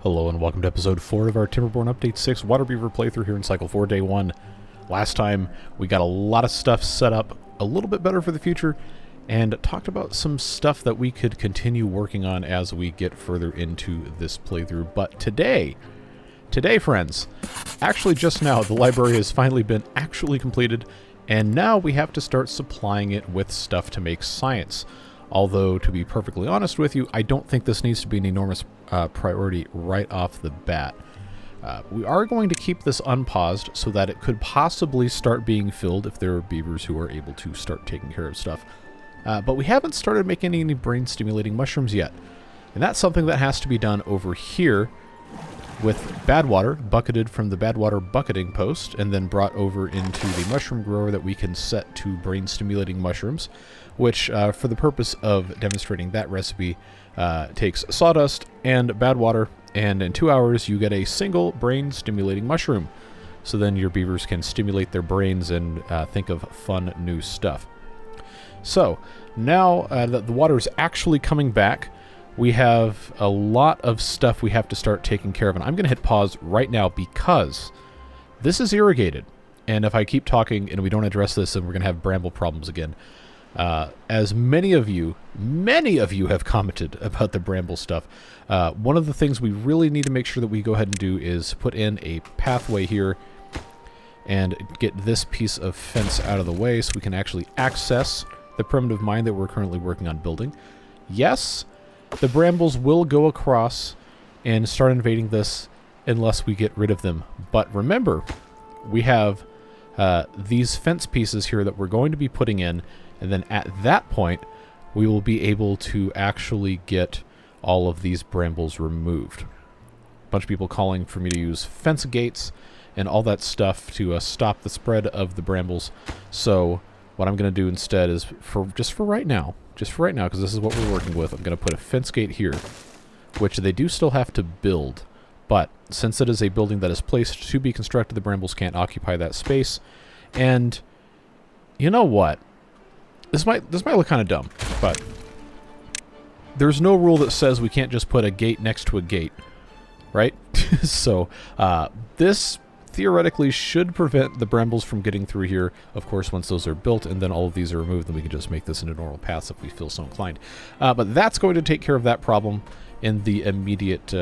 Hello and welcome to episode 4 of our Timberborn Update 6 Waterbeaver playthrough here in Cycle 4, Day 1. Last time, we got a lot of stuff set up a little bit better for the future, and talked about some stuff that we could continue working on as we get further into this playthrough. But today, friends, actually just now, the library has finally been actually completed, and now we have to start supplying it with stuff to make science. Although, to be perfectly honest with you, I don't think this needs to be an enormous priority right off the bat. We are going to keep this unpaused so that it could possibly start being filled if there are beavers who are able to start taking care of stuff. But we haven't started making any brain-stimulating mushrooms yet. And that's something that has to be done over here with badwater, bucketed from the badwater bucketing post, and then brought over into the mushroom grower that we can set to brain-stimulating mushrooms, which, for the purpose of demonstrating that recipe, takes sawdust and badwater, and in 2 hours you get a single brain-stimulating mushroom. So then your beavers can stimulate their brains and think of fun new stuff. So, now that the water is actually coming back, we have a lot of stuff we have to start taking care of, and I'm going to hit pause right now because this is irrigated, and if I keep talking and we don't address this, then we're going to have bramble problems again. As many of you have commented about the bramble stuff. One of the things we really need to make sure that we go ahead and do is put in a pathway here and get this piece of fence out of the way so we can actually access the primitive mine that we're currently working on building. Yes, the brambles will go across and start invading this unless we get rid of them. But remember, we have these fence pieces here that we're going to be putting in, and then at that point, we will be able to actually get all of these brambles removed. A bunch of people calling for me to use fence gates and all that stuff to stop the spread of the brambles. So what I'm going to do instead is, just for right now, because this is what we're working with, I'm going to put a fence gate here, which they do still have to build. But since it is a building that is placed to be constructed, the brambles can't occupy that space. And you know what? This might look kind of dumb, but there's no rule that says we can't just put a gate next to a gate, right? So this theoretically should prevent the brambles from getting through here. Of course, once those are built and then all of these are removed, then we can just make this into normal paths if we feel so inclined. But that's going to take care of that problem in the immediate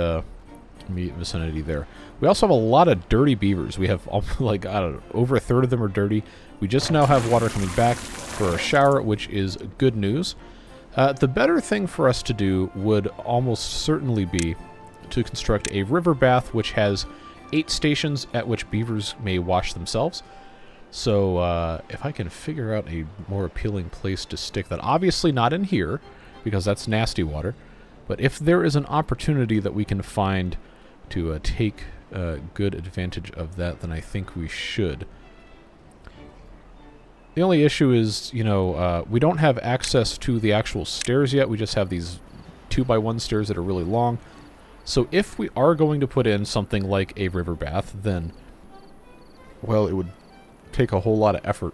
vicinity there. We also have a lot of dirty beavers. We have, like, I don't know, over a third of them are dirty. We just now have water coming back for a shower, which is good news. The better thing for us to do would almost certainly be to construct a river bath, which has 8 stations at which beavers may wash themselves. So if I can figure out a more appealing place to stick that, obviously not in here, because that's nasty water, but if there is an opportunity that we can find to take good advantage of that, then I think we should. The only issue is, you know, we don't have access to the actual stairs yet. We just have these 2x1 stairs that are really long. So if we are going to put in something like a river bath, then, well, it would take a whole lot of effort.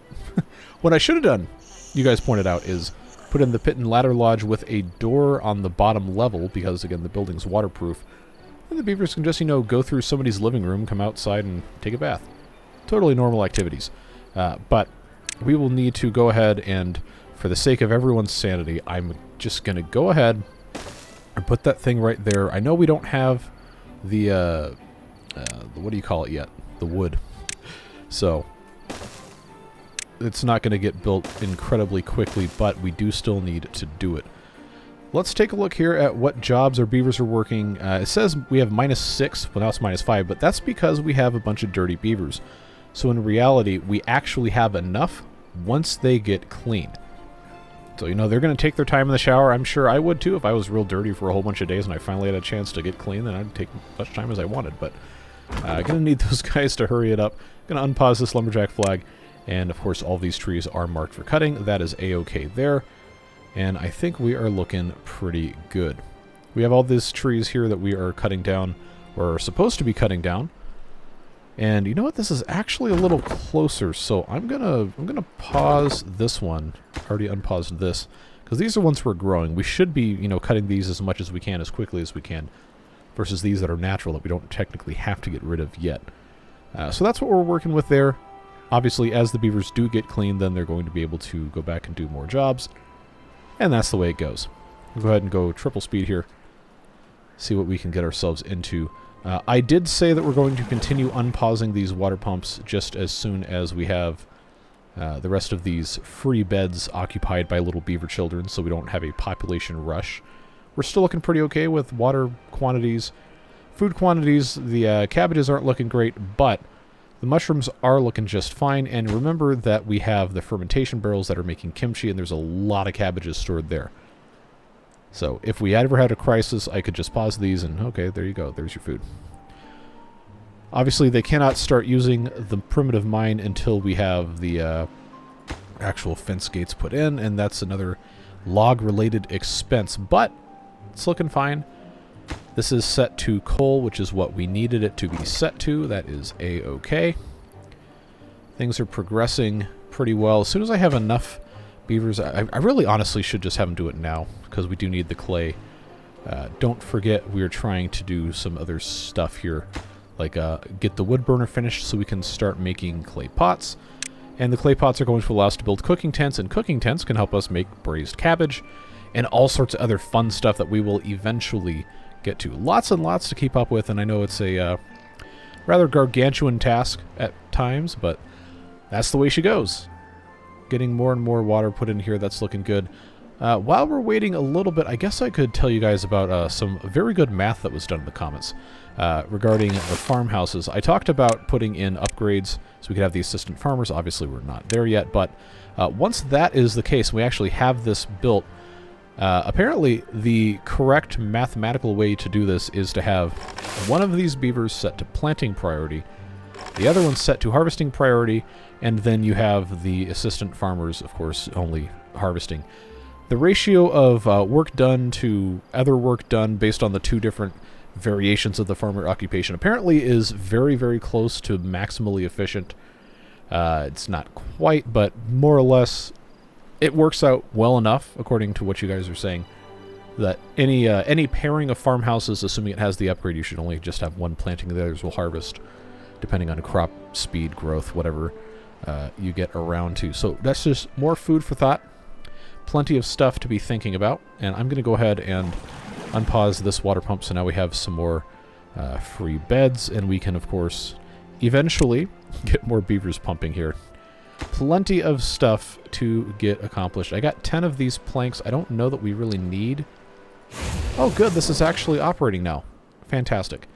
What I should have done, you guys pointed out, is put in the pit and ladder lodge with a door on the bottom level, because, again, the building's waterproof. And the beavers can just, you know, go through somebody's living room, come outside, and take a bath. Totally normal activities. But we will need to go ahead and, for the sake of everyone's sanity, I'm just going to go ahead and put that thing right there. I know we don't have the what do you call it yet? The wood. So it's not going to get built incredibly quickly, but we do still need to do it. Let's take a look here at what jobs our beavers are working. It says we have -6, well now it's -5, but that's because we have a bunch of dirty beavers. So in reality, we actually have enough once they get clean. So, you know, they're going to take their time in the shower. I'm sure I would too if I was real dirty for a whole bunch of days and I finally had a chance to get clean, then I'd take as much time as I wanted. But I'm going to need those guys to hurry it up. Going to unpause this lumberjack flag. And, of course, all these trees are marked for cutting. That is A-okay there. And I think we are looking pretty good. We have all these trees here that we are cutting down, or are supposed to be cutting down. And you know what? This is actually a little closer, so I'm gonna pause this one. Already unpaused this, because these are ones we're growing. We should be, you know, cutting these as much as we can, as quickly as we can. versus these that are natural that we don't technically have to get rid of yet. So that's what we're working with there. Obviously, as the beavers do get clean, then they're going to be able to go back and do more jobs. And that's the way it goes. We'll go ahead and go triple speed here. See what we can get ourselves into. I did say that we're going to continue unpausing these water pumps just as soon as we have the rest of these free beds occupied by little beaver children, so we don't have a population rush. We're still looking pretty okay with water quantities. Food quantities, the cabbages aren't looking great, but the mushrooms are looking just fine. And remember that we have the fermentation barrels that are making kimchi, and there's a lot of cabbages stored there. So if we ever had a crisis, I could just pause these and, okay, there you go. There's your food. Obviously, they cannot start using the primitive mine until we have the actual fence gates put in, and that's another log-related expense. But it's looking fine. This is set to coal, which is what we needed it to be set to. That is A-okay. Things are progressing pretty well. As soon as I have enough beavers, I really honestly should just have them do it now, because we do need the clay. Don't forget we are trying to do some other stuff here, like get the wood burner finished so we can start making clay pots. And the clay pots are going to allow us to build cooking tents, and cooking tents can help us make braised cabbage and all sorts of other fun stuff that we will eventually get to. Lots and lots to keep up with, and I know it's a rather gargantuan task at times, but that's the way she goes. Getting more and more water put in here, that's looking good. While we're waiting a little bit, I guess I could tell you guys about some very good math that was done in the comments regarding the farmhouses. I talked about putting in upgrades so we could have the assistant farmers. Obviously, we're not there yet, but once that is the case, we actually have this built. Apparently, the correct mathematical way to do this is to have one of these beavers set to planting priority, the other one set to harvesting priority, and then you have the assistant farmers, of course, only harvesting. The ratio of work done to other work done based on the two different variations of the farmer occupation apparently is very, very close to maximally efficient. It's not quite, but more or less it works out well enough, according to what you guys are saying, that any pairing of farmhouses, assuming it has the upgrade, you should only just have one planting, the others will harvest, depending on crop speed, growth, whatever you get around to. So that's just more food for thought. Plenty of stuff to be thinking about, and I'm going to go ahead and unpause this water pump so now we have some more free beds, and we can, of course, eventually get more beavers pumping here. Plenty of stuff to get accomplished. I got 10 of these planks. I don't know that we really need. Oh, good. This is actually operating now. Fantastic.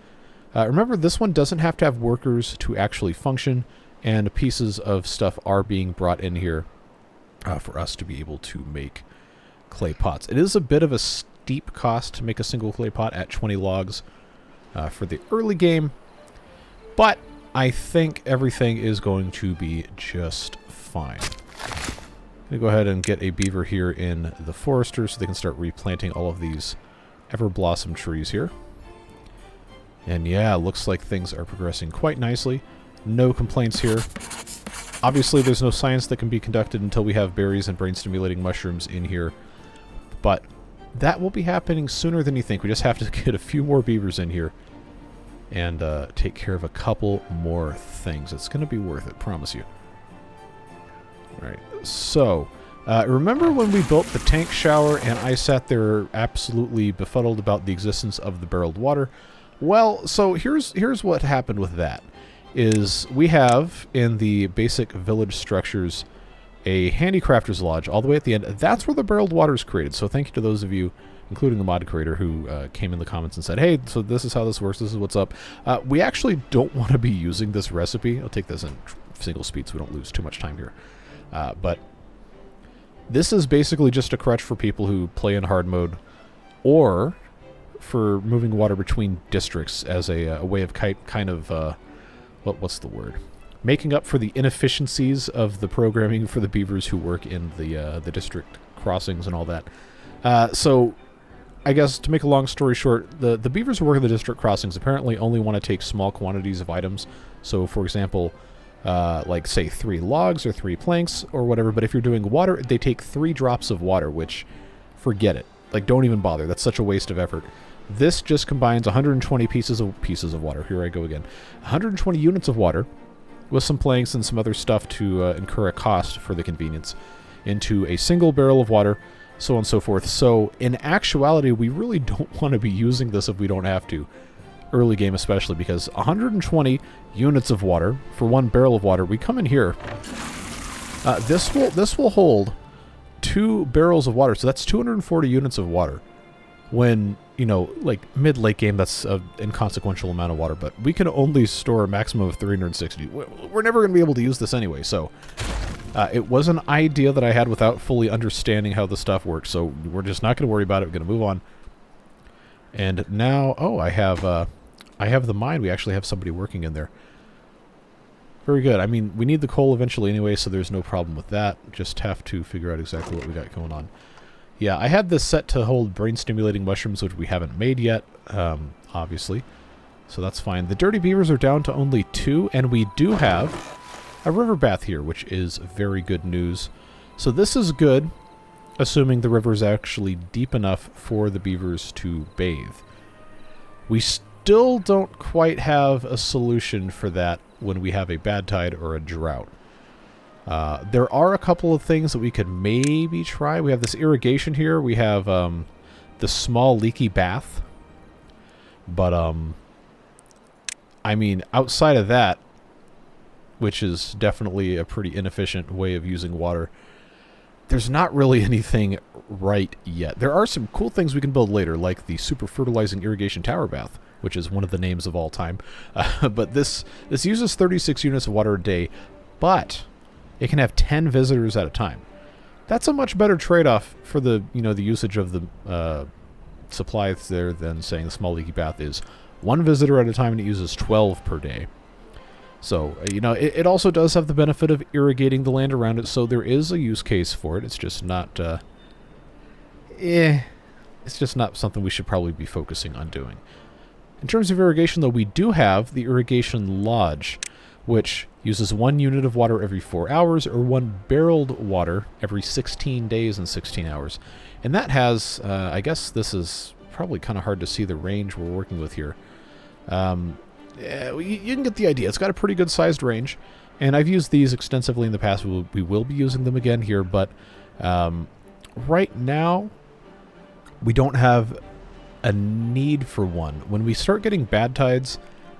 Remember, this one doesn't have to have workers to actually function, and pieces of stuff are being brought in here for us to be able to make clay pots. It is a bit of a steep cost to make a single clay pot at 20 logs for the early game, but I think everything is going to be just fine. I'm going to go ahead and get a beaver here in the forester so they can start replanting all of these ever-blossom trees here. And yeah, looks like things are progressing quite nicely. No complaints here. Obviously, there's no science that can be conducted until we have berries and brain-stimulating mushrooms in here. But that will be happening sooner than you think. We just have to get a few more beavers in here and take care of a couple more things. It's going to be worth it, promise you. All right, so remember when we built the tank shower and I sat there absolutely befuddled about the existence of the barreled water? Well, so here's what happened with that. Is we have in the basic village structures a handicrafter's lodge all the way at the end. That's where the barreled water is created. So thank you to those of you, including the mod creator, who came in the comments and said, hey, so this is how this works, this is what's up. We actually don't want to be using this recipe. I'll take this in single speed so we don't lose too much time here. But this is basically just a crutch for people who play in hard mode or for moving water between districts as a way of kind of... what's the word? Making up for the inefficiencies of the programming for the beavers who work in the district crossings and all that. So, I guess to make a long story short, the beavers who work in the district crossings apparently only want to take small quantities of items. So, for example, like say 3 logs or 3 planks or whatever. But if you're doing water, they take 3 drops of water, which forget it. Like, don't even bother. That's such a waste of effort. This just combines 120 pieces of water. Here I go again. 120 units of water with some planks and some other stuff to incur a cost for the convenience into a single barrel of water, so on and so forth. So in actuality, we really don't want to be using this if we don't have to. Early game especially, because 120 units of water for 1 barrel of water. We come in here. This will hold 2 barrels of water, so that's 240 units of water. When, you know, like mid-late game, that's an inconsequential amount of water, but we can only store a maximum of 360. We're never going to be able to use this anyway, so it was an idea that I had without fully understanding how the stuff works, so we're just not going to worry about it. We're going to move on. And now, oh, I have the mine. We actually have somebody working in there. Very good. I mean, we need the coal eventually anyway, so there's no problem with that. Just have to figure out exactly what we got going on. Yeah, I had this set to hold brain-stimulating mushrooms, which we haven't made yet, obviously. So that's fine. The dirty beavers are down to only 2, and we do have a river bath here, which is very good news. So this is good, assuming the river is actually deep enough for the beavers to bathe. We still don't quite have a solution for that when we have a bad tide or a drought. There are a couple of things that we could maybe try. We have this irrigation here. We have the small leaky bath. But, I mean, outside of that, which is definitely a pretty inefficient way of using water, there's not really anything right yet. There are some cool things we can build later, like the super fertilizing irrigation tower bath, which is one of the names of all time. But this uses 36 units of water a day, but it can have 10 visitors at a time. That's a much better trade-off for the, you know, the usage of the supplies there than saying the small leaky bath is 1 visitor at a time and it uses 12 per day. So, you know, it also does have the benefit of irrigating the land around it, so there is a use case for it. It's just not, it's just not something we should probably be focusing on doing. In terms of irrigation, though, we do have the irrigation lodge, which uses 1 unit of water every 4 hours, or 1 barreled water every 16 days and 16 hours. And that has, I guess this is probably kind of hard to see the range we're working with here. You can get the idea. It's got a pretty good sized range, and I've used these extensively in the past. We will be using them again here, but right now we don't have a need for one. When we start getting bad tides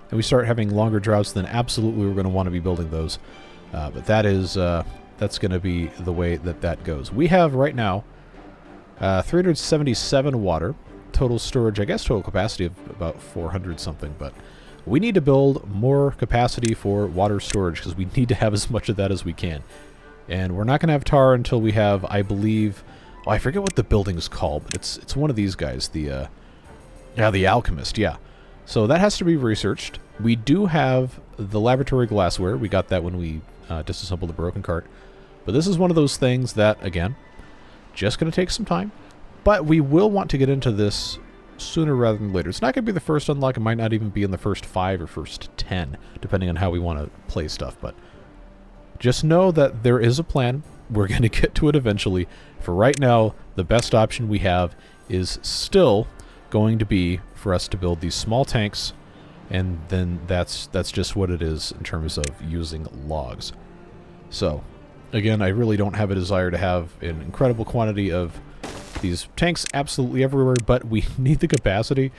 and we start having longer droughts, then absolutely we're going to want to be building those. But that is that's going to be the way that goes. We have right now 377 water, total storage, I guess total capacity of about 400 something, but we need to build more capacity for water storage because we need to have as much of that as we can. And we're not going to have tar until we have, I believe, oh, I forget what the building's called, but it's one of these guys, the alchemist, yeah. So that has to be researched. We do have the laboratory glassware. We got that when we disassembled the broken cart. But this is one of those things that, again, just going to take some time. But we will want to get into this sooner rather than later. It's not going to be the first unlock. It might not even be in the first 5 or first 10, depending on how we want to play stuff. But just know that there is a plan. We're going to get to it eventually. For right now, the best option we have is still going to be for us to build these small tanks, and then that's just what it is in terms of using logs. So, again, I really don't have a desire to have an incredible quantity of these tanks absolutely everywhere, but we need the capacity,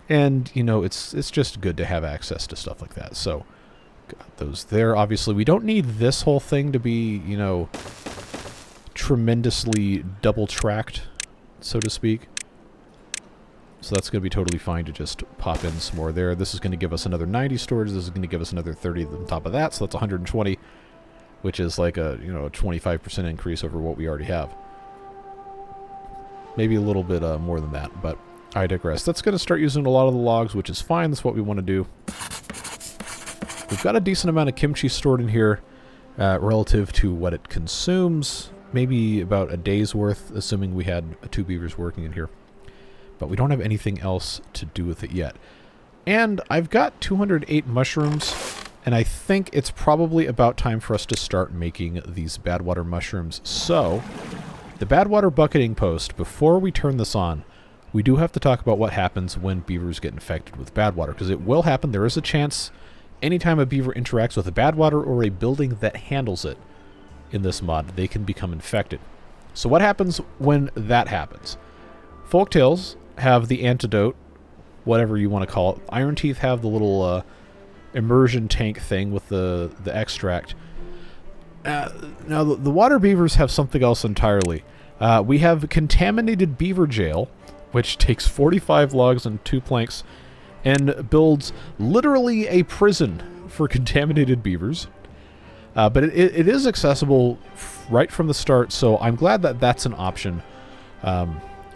and, you know, it's just good to have access to stuff like that. So, got those there. Obviously, we don't need this whole thing to be, you know, tremendously double-tracked, so to speak. So that's going to be totally fine to just pop in some more there. This is going to give us another 90 storage. This is going to give us another 30 on top of that, so that's 120, which is like a, you know, a 25% increase over what we already have. Maybe a little bit more than that, but I digress. That's going to start using a lot of the logs, which is fine. That's what we want to do. We've got a decent amount of kimchi stored in here relative to what it consumes. Maybe about a day's worth, assuming we had 2 beavers working in here. But we don't have anything else to do with it yet. And I've got 208 mushrooms, and I think it's probably about time for us to start making these badwater mushrooms. So, the badwater bucketing post, before we turn this on, we do have to talk about what happens when beavers get infected with badwater, because it will happen. There is a chance anytime a beaver interacts with a badwater or a building that handles it in this mod, they can become infected. So what happens when that happens? Folktales have the antidote, whatever you want to call it. Iron Teeth have the little immersion tank thing with the extract. Now, the water beavers have something else entirely. We have Contaminated Beaver Jail, which takes 45 logs and 2 planks and builds literally a prison for contaminated beavers. But it is accessible right from the start, so I'm glad that that's an option.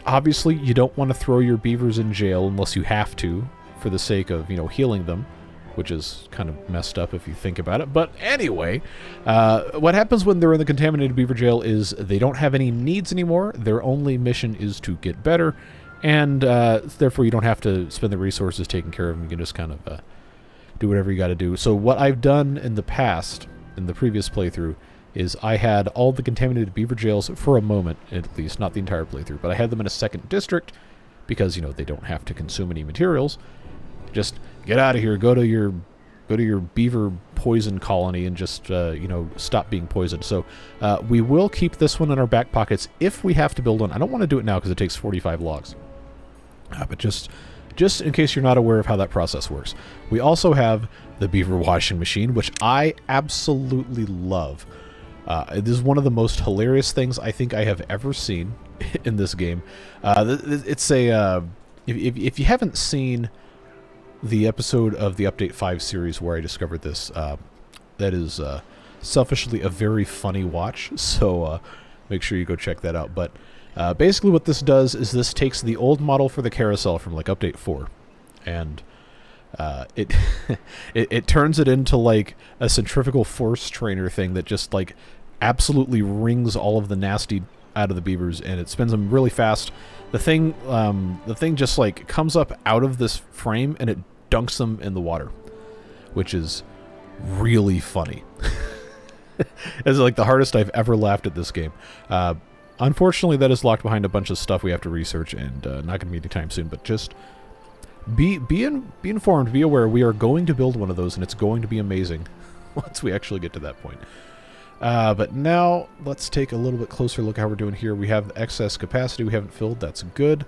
Obviously, you don't want to throw your beavers in jail unless you have to, for the sake of, healing them, which is kind of messed up if you think about it. But anyway, what happens when they're in the Contaminated Beaver Jail is they don't have any needs anymore. Their only mission is to get better, and therefore you don't have to spend the resources taking care of them. You can just kind of do whatever you got to do. So what I've done in the past, in the previous playthrough, is I had all the Contaminated Beaver Jails, for a moment at least, not the entire playthrough, but I had them in a second district because, they don't have to consume any materials. Just get out of here, go to your beaver poison colony and just, stop being poisoned. So we will keep this one in our back pockets if we have to build one. I don't want to do it now because it takes 45 logs. But just in case you're not aware of how that process works. We also have the beaver washing machine, which I absolutely love. This is one of the most hilarious things I think I have ever seen in this game. It's a... if you haven't seen the episode of the Update 5 series where I discovered this, that is selfishly a very funny watch, so make sure you go check that out. But basically what this does is this takes the old model for the carousel from like Update 4, and it turns it into like a centrifugal force trainer thing that just like absolutely wrings all of the nasty out of the beavers, and it spins them really fast. The thing just like comes up out of this frame and it dunks them in the water, which is really funny. It's like the hardest I've ever laughed at this game. Unfortunately, that is locked behind a bunch of stuff we have to research, and not going to be anytime soon. But just be informed, be aware. We are going to build one of those, and it's going to be amazing once we actually get to that point. But now let's take a little bit closer look at how we're doing here. We have excess capacity we haven't filled. That's good.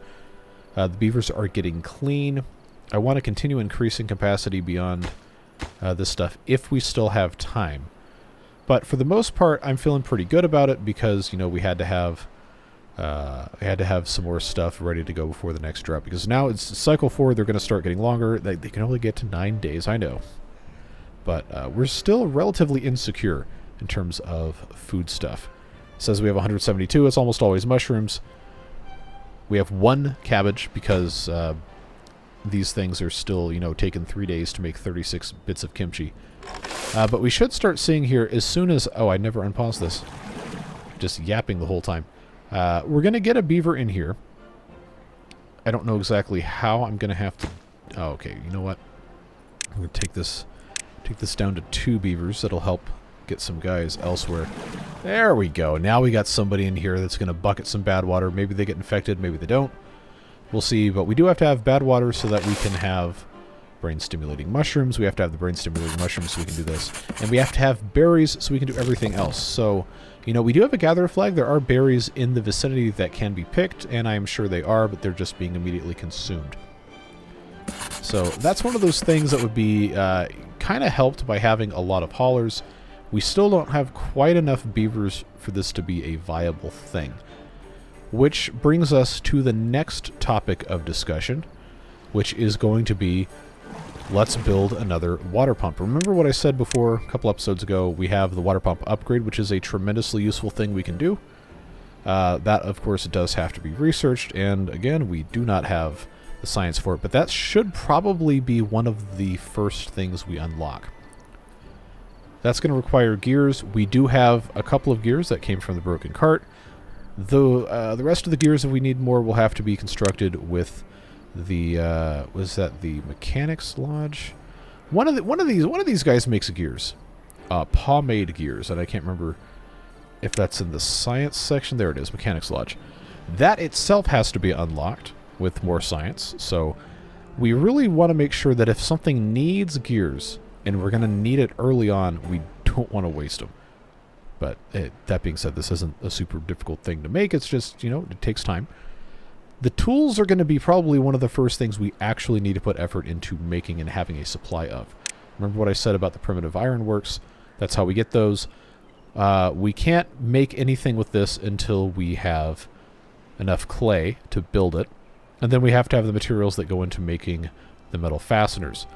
The beavers are getting clean. I want to continue increasing capacity beyond this stuff if we still have time. But for the most part, I'm feeling pretty good about it because, we had to have some more stuff ready to go before the next drop. Because now it's cycle 4, they're going to start getting longer. They can only get to 9 days, I know. But we're still relatively insecure in terms of food stuff. It says we have 172. It's almost always mushrooms. We have 1 cabbage because these things are still, taking 3 days to make 36 bits of kimchi. But we should start seeing here as soon as... Oh, I never unpaused this. Just yapping the whole time. We're going to get a beaver in here. I don't know exactly how. I'm going to have to... Oh, okay. You know what? I'm going to take this down to 2 beavers. That'll help get some guys elsewhere. There we go. Now we got somebody in here that's going to bucket some bad water. Maybe they get infected. Maybe they don't. We'll see. But we do have to have bad water so that we can have brain-stimulating mushrooms. We have to have the brain-stimulating mushrooms so we can do this. And we have to have berries so we can do everything else. So, we do have a gatherer flag. There are berries in the vicinity that can be picked, and I'm sure they are, but they're just being immediately consumed. So that's one of those things that would be kind of helped by having a lot of haulers. We still don't have quite enough beavers for this to be a viable thing. Which brings us to the next topic of discussion, which is going to be, let's build another water pump. Remember what I said before a couple episodes ago? We have the water pump upgrade, which is a tremendously useful thing we can do. That, of course, does have to be researched, and again, we do not have the science for it, but that should probably be one of the first things we unlock. That's going to require gears. We do have a couple of gears that came from the broken cart. The rest of the gears, if we need more, will have to be constructed with the was that the mechanics lodge? One of these guys makes gears, pomade gears, and I can't remember if that's in the science section. There it is, mechanics lodge. That itself has to be unlocked. with more science. So we really want to make sure that if something needs gears, and we're going to need it early on, we don't want to waste them. But that being said, this isn't a super difficult thing to make. It's just, you know, it takes time. The tools are going to be probably one of the first things we actually need to put effort into making and having a supply of. Remember what I said about the primitive ironworks? That's how we get those. We can't make anything with this until we have enough clay to build it. And then we have to have the materials that go into making the metal fasteners.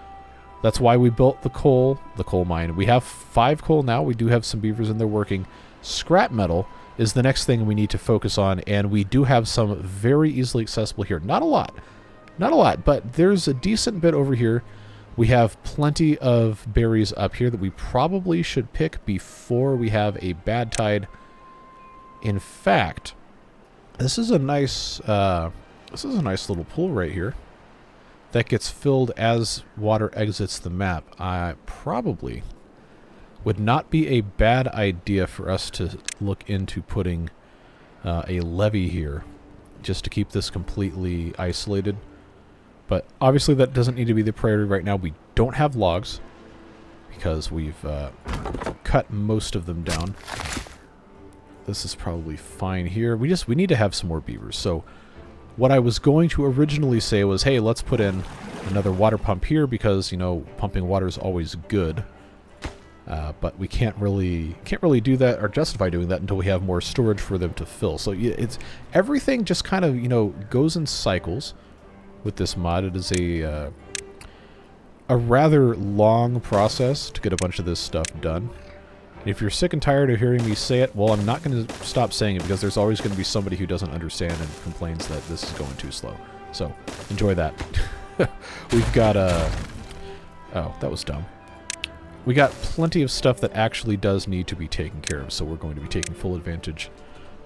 That's why we built the coal mine. We have 5 coal now. We do have some beavers in there working. Scrap metal is the next thing we need to focus on, and we do have some very easily accessible here. Not a lot, but there's a decent bit over here. We have plenty of berries up here that we probably should pick before we have a bad tide. In fact, this is a nice little pool right here that gets filled as water exits the map. Probably would not be a bad idea for us to look into putting a levee here just to keep this completely isolated. But obviously that doesn't need to be the priority right now. We don't have logs because we've cut most of them down. This is probably fine here. We need to have some more beavers. So what I was going to originally say was, hey, let's put in another water pump here because, you know, pumping water is always good. But we can't really do that or justify doing that until we have more storage for them to fill. So it's everything just kind of, you know, goes in cycles with this mod. It is a rather long process to get a bunch of this stuff done. If you're sick and tired of hearing me say it, well, I'm not going to stop saying it because there's always going to be somebody who doesn't understand and complains that this is going too slow. So, enjoy that. We've got oh, that was dumb. We got plenty of stuff that actually does need to be taken care of, so we're going to be taking full advantage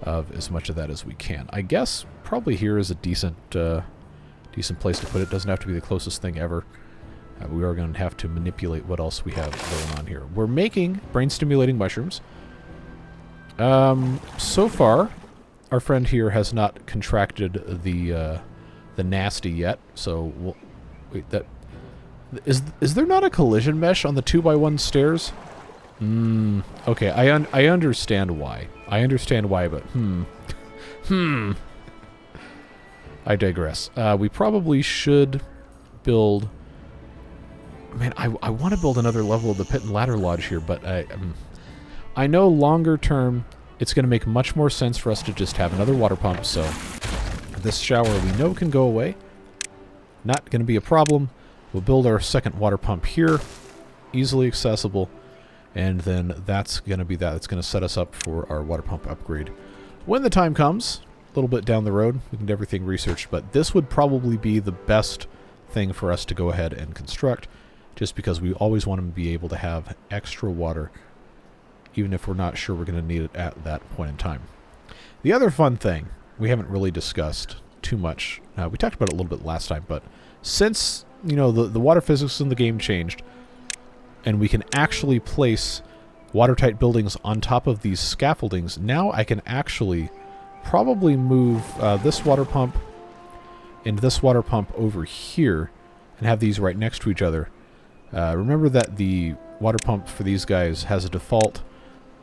of as much of that as we can. I guess probably here is a decent place to put it. Doesn't have to be the closest thing ever. We are going to have to manipulate what else we have going on here. We're making brain-stimulating mushrooms. So far, our friend here has not contracted the nasty yet. So, we'll, wait, that is there not a collision mesh on the 2x1 stairs? Okay, I understand why. I understand why, but I digress. We probably should build. Man, I want to build another level of the pit and ladder lodge here, but I know longer term it's going to make much more sense for us to just have another water pump, so this shower we know can go away. Not going to be a problem. We'll build our second water pump here, easily accessible, and then that's going to be that. It's going to set us up for our water pump upgrade. When the time comes, a little bit down the road, we can get everything researched, but this would probably be the best thing for us to go ahead and construct, just because we always want to be able to have extra water, even if we're not sure we're going to need it at that point in time. The other fun thing we haven't really discussed too much, we talked about it a little bit last time, but since, you know, the water physics in the game changed, and we can actually place watertight buildings on top of these scaffoldings, now I can actually probably move this water pump and this water pump over here and have these right next to each other. Remember that the water pump for these guys has a default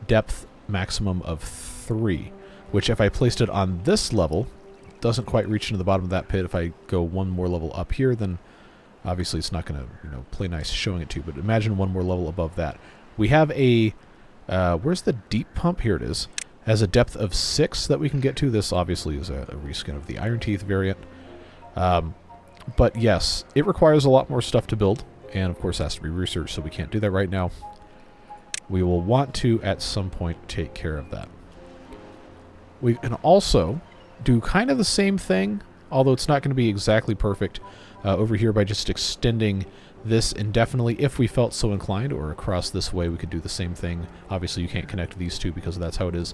depth maximum of 3, which if I placed it on this level, doesn't quite reach into the bottom of that pit. If I go one more level up here, then obviously it's not going to, you know, play nice showing it to you, but imagine one more level above that. We have a, where's the deep pump? Here it is. Has a depth of 6 that we can get to. This obviously is a reskin of the Iron Teeth variant. But yes, it requires a lot more stuff to build. And, of course, has to be researched, so we can't do that right now. We will want to, at some point, take care of that. We can also do kind of the same thing, although it's not going to be exactly perfect, over here by just extending this indefinitely if we felt so inclined, or across this way we could do the same thing. Obviously, you can't connect these two because that's how it is.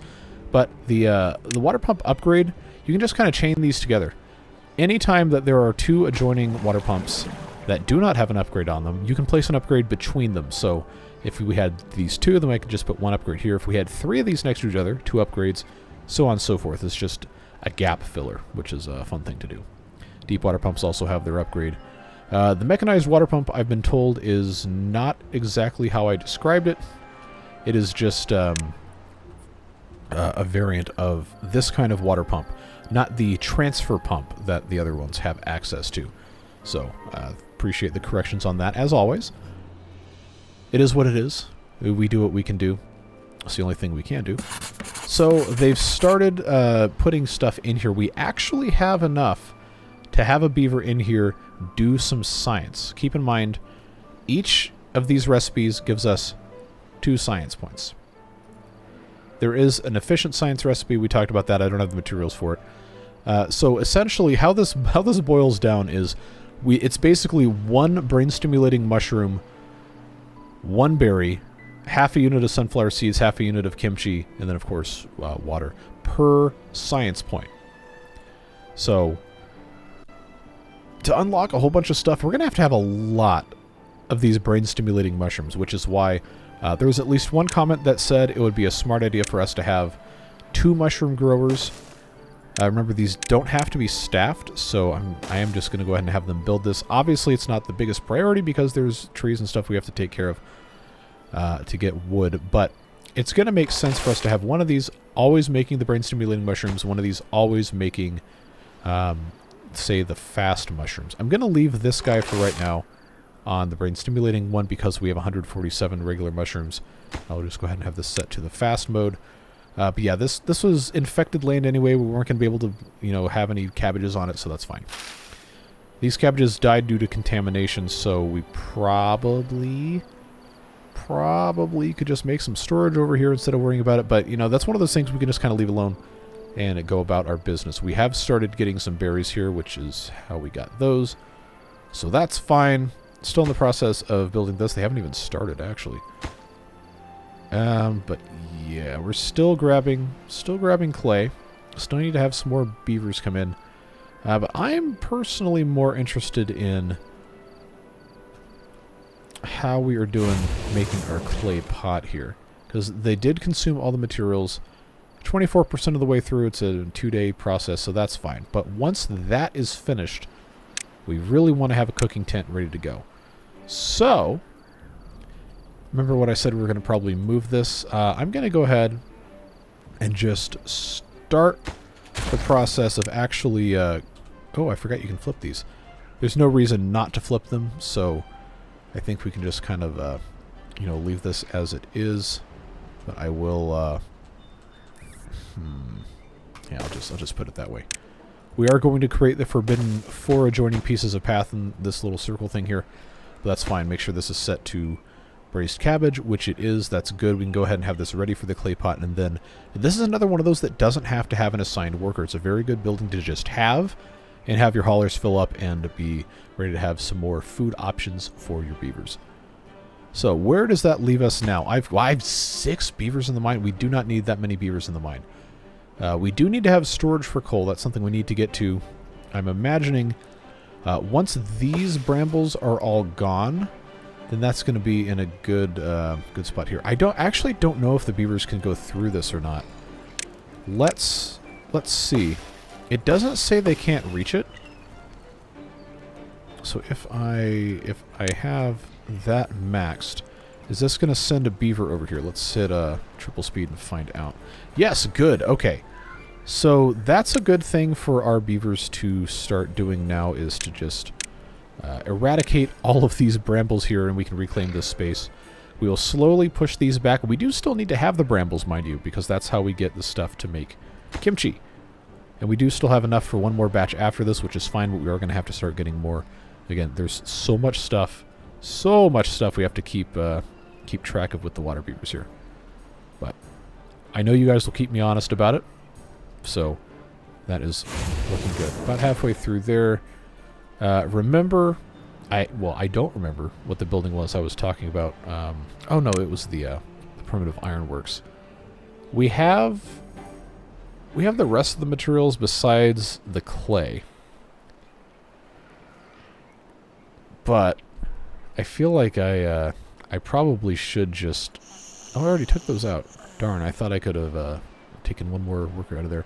But the water pump upgrade, you can just kind of chain these together. Anytime that there are 2 adjoining water pumps that do not have an upgrade on them, you can place an upgrade between them. So if we had these 2 of them, I could just put 1 upgrade here. If we had 3 of these next to each other, 2 upgrades, so on and so forth. It's just a gap filler, which is a fun thing to do. Deep water pumps also have their upgrade. The mechanized water pump, I've been told, is not exactly how I described it. It is just a variant of this kind of water pump, not the transfer pump that the other ones have access to. So, appreciate the corrections on that, as always. It is what it is. We do what we can do. It's the only thing we can do. So, they've started putting stuff in here. We actually have enough to have a beaver in here do some science. Keep in mind, each of these recipes gives us 2 science points. There is an efficient science recipe. We talked about that. I don't have the materials for it. So essentially, how this boils down is, it's basically 1 brain-stimulating mushroom, 1 berry, half a unit of sunflower seeds, half a unit of kimchi, and then of course water per science point. So to unlock a whole bunch of stuff, we're going to have a lot of these brain-stimulating mushrooms, which is why there was at least one comment that said it would be a smart idea for us to have 2 mushroom growers. Remember, these don't have to be staffed, so I am just going to go ahead and have them build this. Obviously, it's not the biggest priority because there's trees and stuff we have to take care of to get wood, but it's going to make sense for us to have one of these always making the brain-stimulating mushrooms, one of these always making, say, the fast mushrooms. I'm going to leave this guy for right now on the brain-stimulating one because we have 147 regular mushrooms. I'll just go ahead and have this set to the fast mode. But yeah, this was infected land anyway. We weren't going to be able to, have any cabbages on it, so that's fine. These cabbages died due to contamination, so we probably could just make some storage over here instead of worrying about it. But, that's one of those things we can just kind of leave alone and go about our business. We have started getting some berries here, which is how we got those. So that's fine. Still in the process of building this. They haven't even started, actually. But yeah, we're still grabbing clay. Still need to have some more beavers come in. But I'm personally more interested in how we are doing making our clay pot here. Because they did consume all the materials. 24% of the way through, it's a 2-day process, so that's fine. But once that is finished, we really want to have a cooking tent ready to go. So, remember what I said, we were going to probably move this. I'm going to go ahead and just start the process of actually... oh, I forgot you can flip these. There's no reason not to flip them, so I think we can just kind of, leave this as it is. But I will... Yeah, I'll just put it that way. We are going to create the forbidden 4 adjoining pieces of path in this little circle thing here. But that's fine. Make sure this is set to braised cabbage, which it is. That's good. We can go ahead and have this ready for the clay pot. And then this is another one of those that doesn't have to have an assigned worker. It's a very good building to just have and have your haulers fill up and be ready to have some more food options for your beavers. So where does that leave us now? I've 6 beavers in the mine. We do not need that many beavers in the mine. We do need to have storage for coal. That's something we need to get to. I'm imagining once these brambles are all gone, then that's going to be in a good good spot here. I don't know if the beavers can go through this or not. Let's see. It doesn't say they can't reach it. So if I have that maxed, is this going to send a beaver over here? Let's hit triple speed and find out. Yes, good. Okay. So that's a good thing for our beavers to start doing now, is to just eradicate all of these brambles here, and we can reclaim this space. We will slowly push these back. We do still need to have the brambles, mind you, because that's how we get the stuff to make kimchi. And we do still have enough for one more batch after this, which is fine, but we are going to have to start getting more. Again, there's so much stuff we have to keep track of with the water beavers here. But I know you guys will keep me honest about it, so that is looking good. About halfway through there. Remember, I don't remember what the building was I was talking about. Oh no, it was the primitive ironworks. We have the rest of the materials besides the clay. But I feel like I probably should just... Oh, I already took those out. Darn, I thought I could have taken one more worker out of there.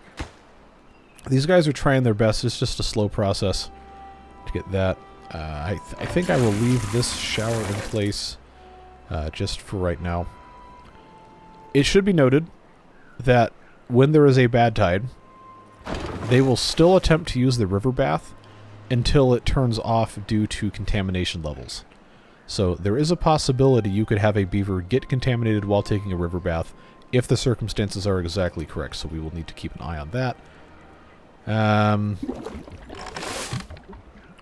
These guys are trying their best. It's just a slow process. to get that. I think I will leave this shower in place just for right now. It should be noted that when there is a bad tide, they will still attempt to use the river bath until it turns off due to contamination levels. So there is a possibility you could have a beaver get contaminated while taking a river bath if the circumstances are exactly correct, so we will need to keep an eye on that.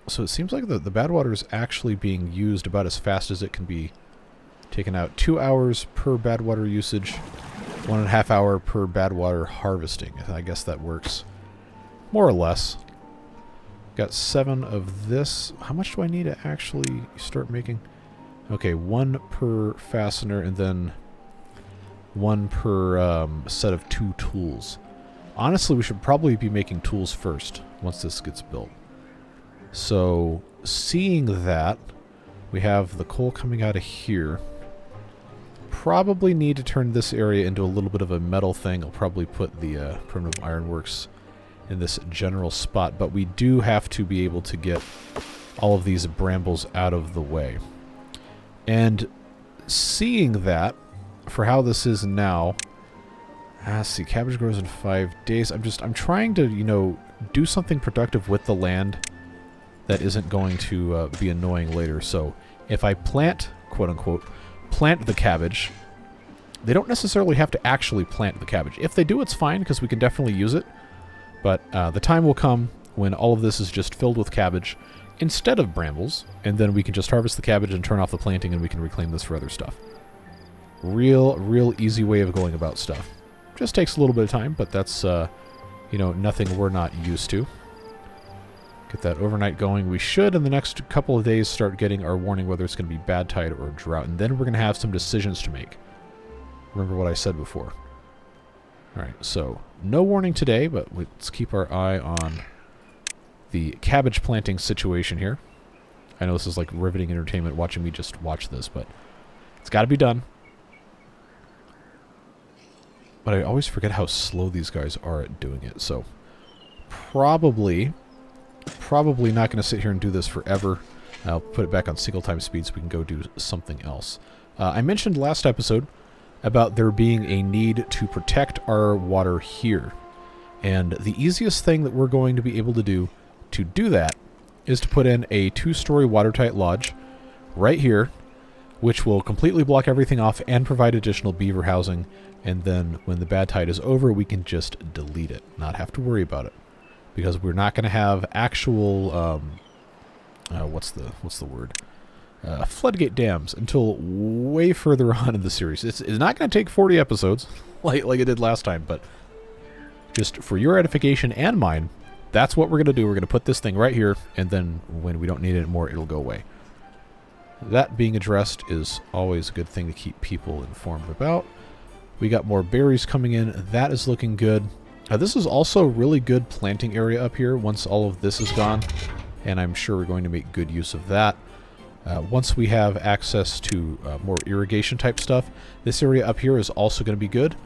So it seems like the badwater is actually being used about as fast as it can be taken out. 2 hours per badwater usage, 1.5 hour per badwater harvesting. I guess that works more or less. Got 7 of this. How much do I need to actually start making? Okay, 1 per fastener and then 1 per set of 2 tools. Honestly, we should probably be making tools first once this gets built. So, seeing that, we have the coal coming out of here. Probably need to turn this area into a little bit of a metal thing. I'll probably put the primitive ironworks in this general spot, but we do have to be able to get all of these brambles out of the way. And seeing that, for how this is now, see, cabbage grows in 5 days. I'm trying to, you know, do something productive with the land that isn't going to be annoying later. So if I plant, quote-unquote, plant the cabbage, they don't necessarily have to actually plant the cabbage. If they do, it's fine, because we can definitely use it. But the time will come when all of this is just filled with cabbage instead of brambles, and then we can just harvest the cabbage and turn off the planting, and we can reclaim this for other stuff. Real easy way of going about stuff. Just takes a little bit of time, but that's, you know, nothing we're not used to. Get that overnight going. We should, in the next couple of days, start getting our warning whether it's going to be bad tide or drought, and then we're going to have some decisions to make. Remember what I said before. Alright, so no warning today, but let's keep our eye on the cabbage planting situation here. I know this is like riveting entertainment watching me just watch this, but it's got to be done. But I always forget how slow these guys are at doing it, so probably not going to sit here and do this forever. I'll put it back on single time speed so we can go do something else. I mentioned last episode about there being a need to protect our water here. And the easiest thing that we're going to be able to do that is to put in a 2-story watertight lodge right here, which will completely block everything off and provide additional beaver housing. And then when the bad tide is over, we can just delete it, not have to worry about it. Because we're not going to have actual, what's the word? Floodgate dams until way further on in the series. It's not going to take 40 episodes like it did last time, but just for your edification and mine, that's what we're going to do. We're going to put this thing right here, and then when we don't need it anymore, it'll go away. That being addressed is always a good thing to keep people informed about. We got more berries coming in. That is looking good. This is also a really good planting area up here once all of this is gone, and I'm sure we're going to make good use of that. Once we have access to more irrigation type stuff, this area up here is also going to be good.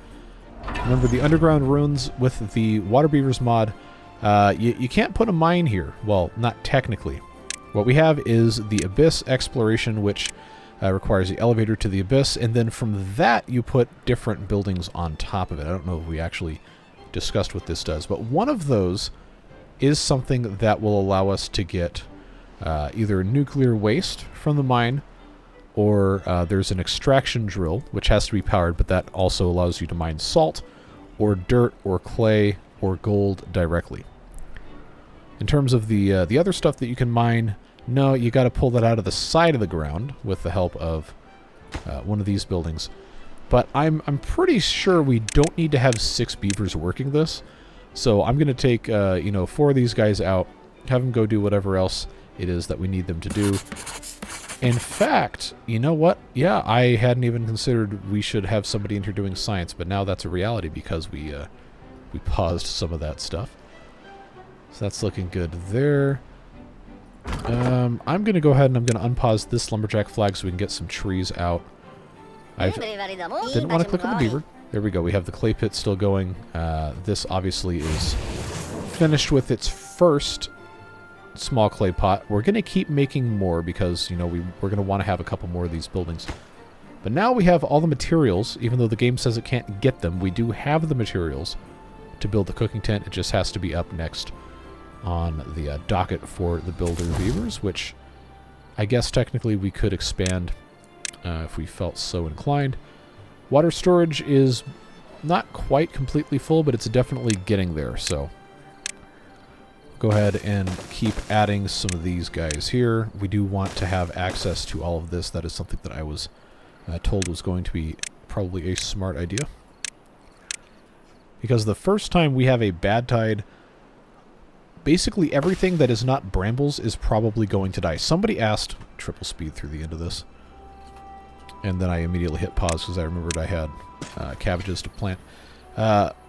Remember the underground ruins with the Waterbeavers mod, you can't put a mine here. Well, not technically. What we have is the Abyss exploration, which requires the elevator to the Abyss, and then from that you put different buildings on top of it. I don't know if we actually discussed what this does, but one of those is something that will allow us to get either nuclear waste from the mine, or there's an extraction drill, which has to be powered, but that also allows you to mine salt, or dirt, or clay, or gold directly. In terms of the other stuff that you can mine, no, you got to pull that out of the side of the ground with the help of one of these buildings. But I'm pretty sure we don't need to have 6 beavers working this, so I'm going to take 4 of these guys out, have them go do whatever else it is that we need them to do. In fact, you know what? Yeah, I hadn't even considered we should have somebody in here doing science, but now that's a reality because we paused some of that stuff. So that's looking good there. I'm going to go ahead and I'm going to unpause this lumberjack flag so we can get some trees out. I didn't want to click on the beaver. There we go. We have the clay pit still going. This obviously is finished with its first small clay pot. We're going to keep making more because, you know, we're going to want to have a couple more of these buildings. But now we have all the materials. Even though the game says it can't get them, we do have the materials to build the cooking tent. It just has to be up next on the docket for the builder beavers, which I guess technically we could expand if we felt so inclined. Water storage is not quite completely full, but it's definitely getting there, so go ahead and keep adding some of these guys here. We do want to have access to all of this. That is something that I was told was going to be probably a smart idea. Because the first time we have a bad tide, basically everything that is not brambles is probably going to die. Somebody asked, triple speed through the end of this, and then I immediately hit pause because I remembered I had cabbages to plant.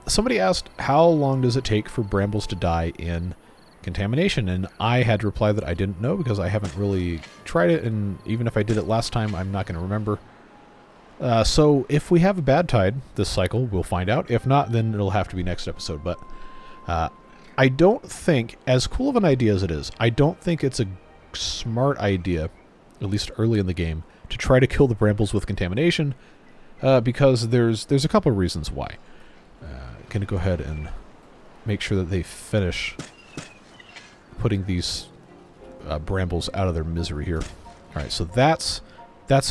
Somebody asked, how long does it take for brambles to die in contamination? And I had to reply that I didn't know because I haven't really tried it, and even if I did it last time, I'm not going to remember. So if we have a bad tide this cycle, we'll find out. If not, then it'll have to be next episode. But I don't think, as cool of an idea as it is, I don't think it's a smart idea, at least early in the game, to try to kill the brambles with contamination, because there's a couple of reasons why. Going to go ahead and make sure that they finish putting these brambles out of their misery here. Alright, so that's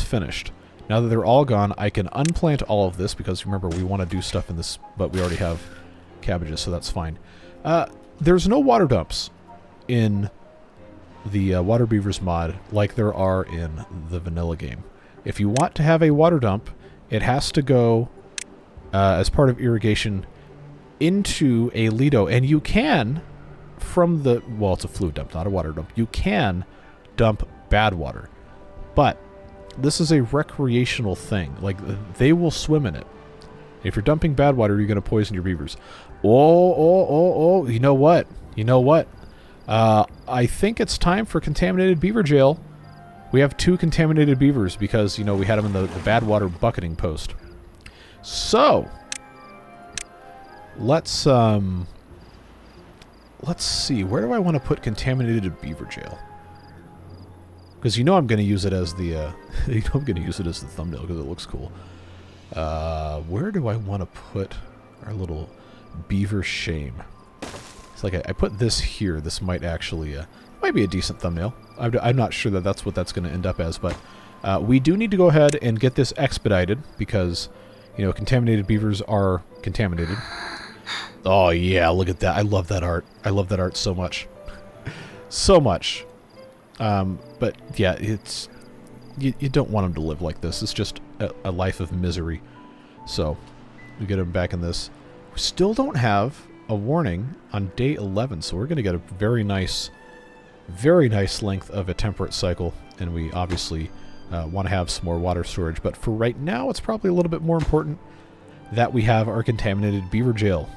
finished. Now that they're all gone, I can unplant all of this, because remember, we want to do stuff in this, but we already have cabbages, so that's fine. There's no water dumps in the Waterbeavers mod like there are in the vanilla game. If you want to have a water dump, it has to go as part of irrigation into a Lido, and you can, from the, well, it's a fluid dump, not a water dump, you can dump bad water, but this is a recreational thing. Like, they will swim in it. If you're dumping bad water, you're going to poison your beavers. Oh, you know what? I think it's time for contaminated beaver jail. We have 2 contaminated beavers because, you know, we had them in the bad water bucketing post. So, let's see. Where do I want to put contaminated beaver jail? Because you know I'm going to use it as the thumbnail because it looks cool. Where do I want to put our little beaver shame? It's like I put this here. This might actually might be a decent thumbnail. I'm not sure that that's what that's going to end up as, but we do need to go ahead and get this expedited because, you know, contaminated beavers are contaminated. Oh yeah, look at that. I love that art. I love that art so much. So much. But yeah, it's you don't want them to live like this. It's just a life of misery. So we get them back in this. We still don't have a warning on day 11, so we're going to get a very nice length of a temperate cycle, and we obviously want to have some more water storage. But for right now, it's probably a little bit more important that we have our contaminated beaver jail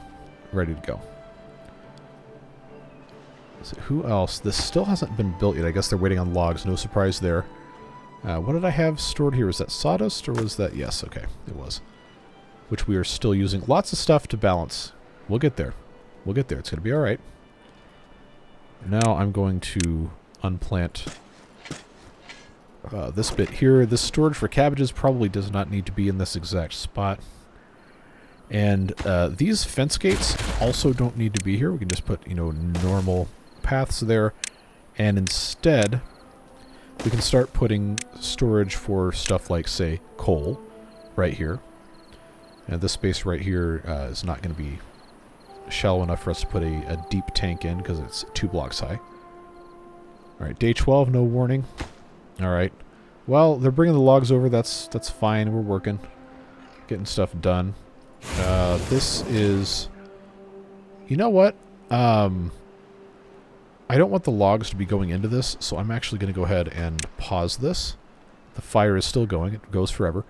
ready to go. So who else? This still hasn't been built yet. I guess they're waiting on logs. No surprise there. What did I have stored here? Was that sawdust or was that... Yes, okay. It was. Which we are still using. Lots of stuff to balance. We'll get there. We'll get there. It's going to be alright. Now I'm going to unplant this bit here. This storage for cabbages probably does not need to be in this exact spot. And these fence gates also don't need to be here. We can just put, you know, normal paths there. And instead, we can start putting storage for stuff like, say, coal right here. And this space right here is not going to be shallow enough for us to put a deep tank in because it's 2 blocks high. Alright, day 12, no warning. Alright. Well, they're bringing the logs over. That's fine. We're working. Getting stuff done. This is... You know what? I don't want the logs to be going into this, so I'm actually going to go ahead and pause this. The fire is still going. It goes forever.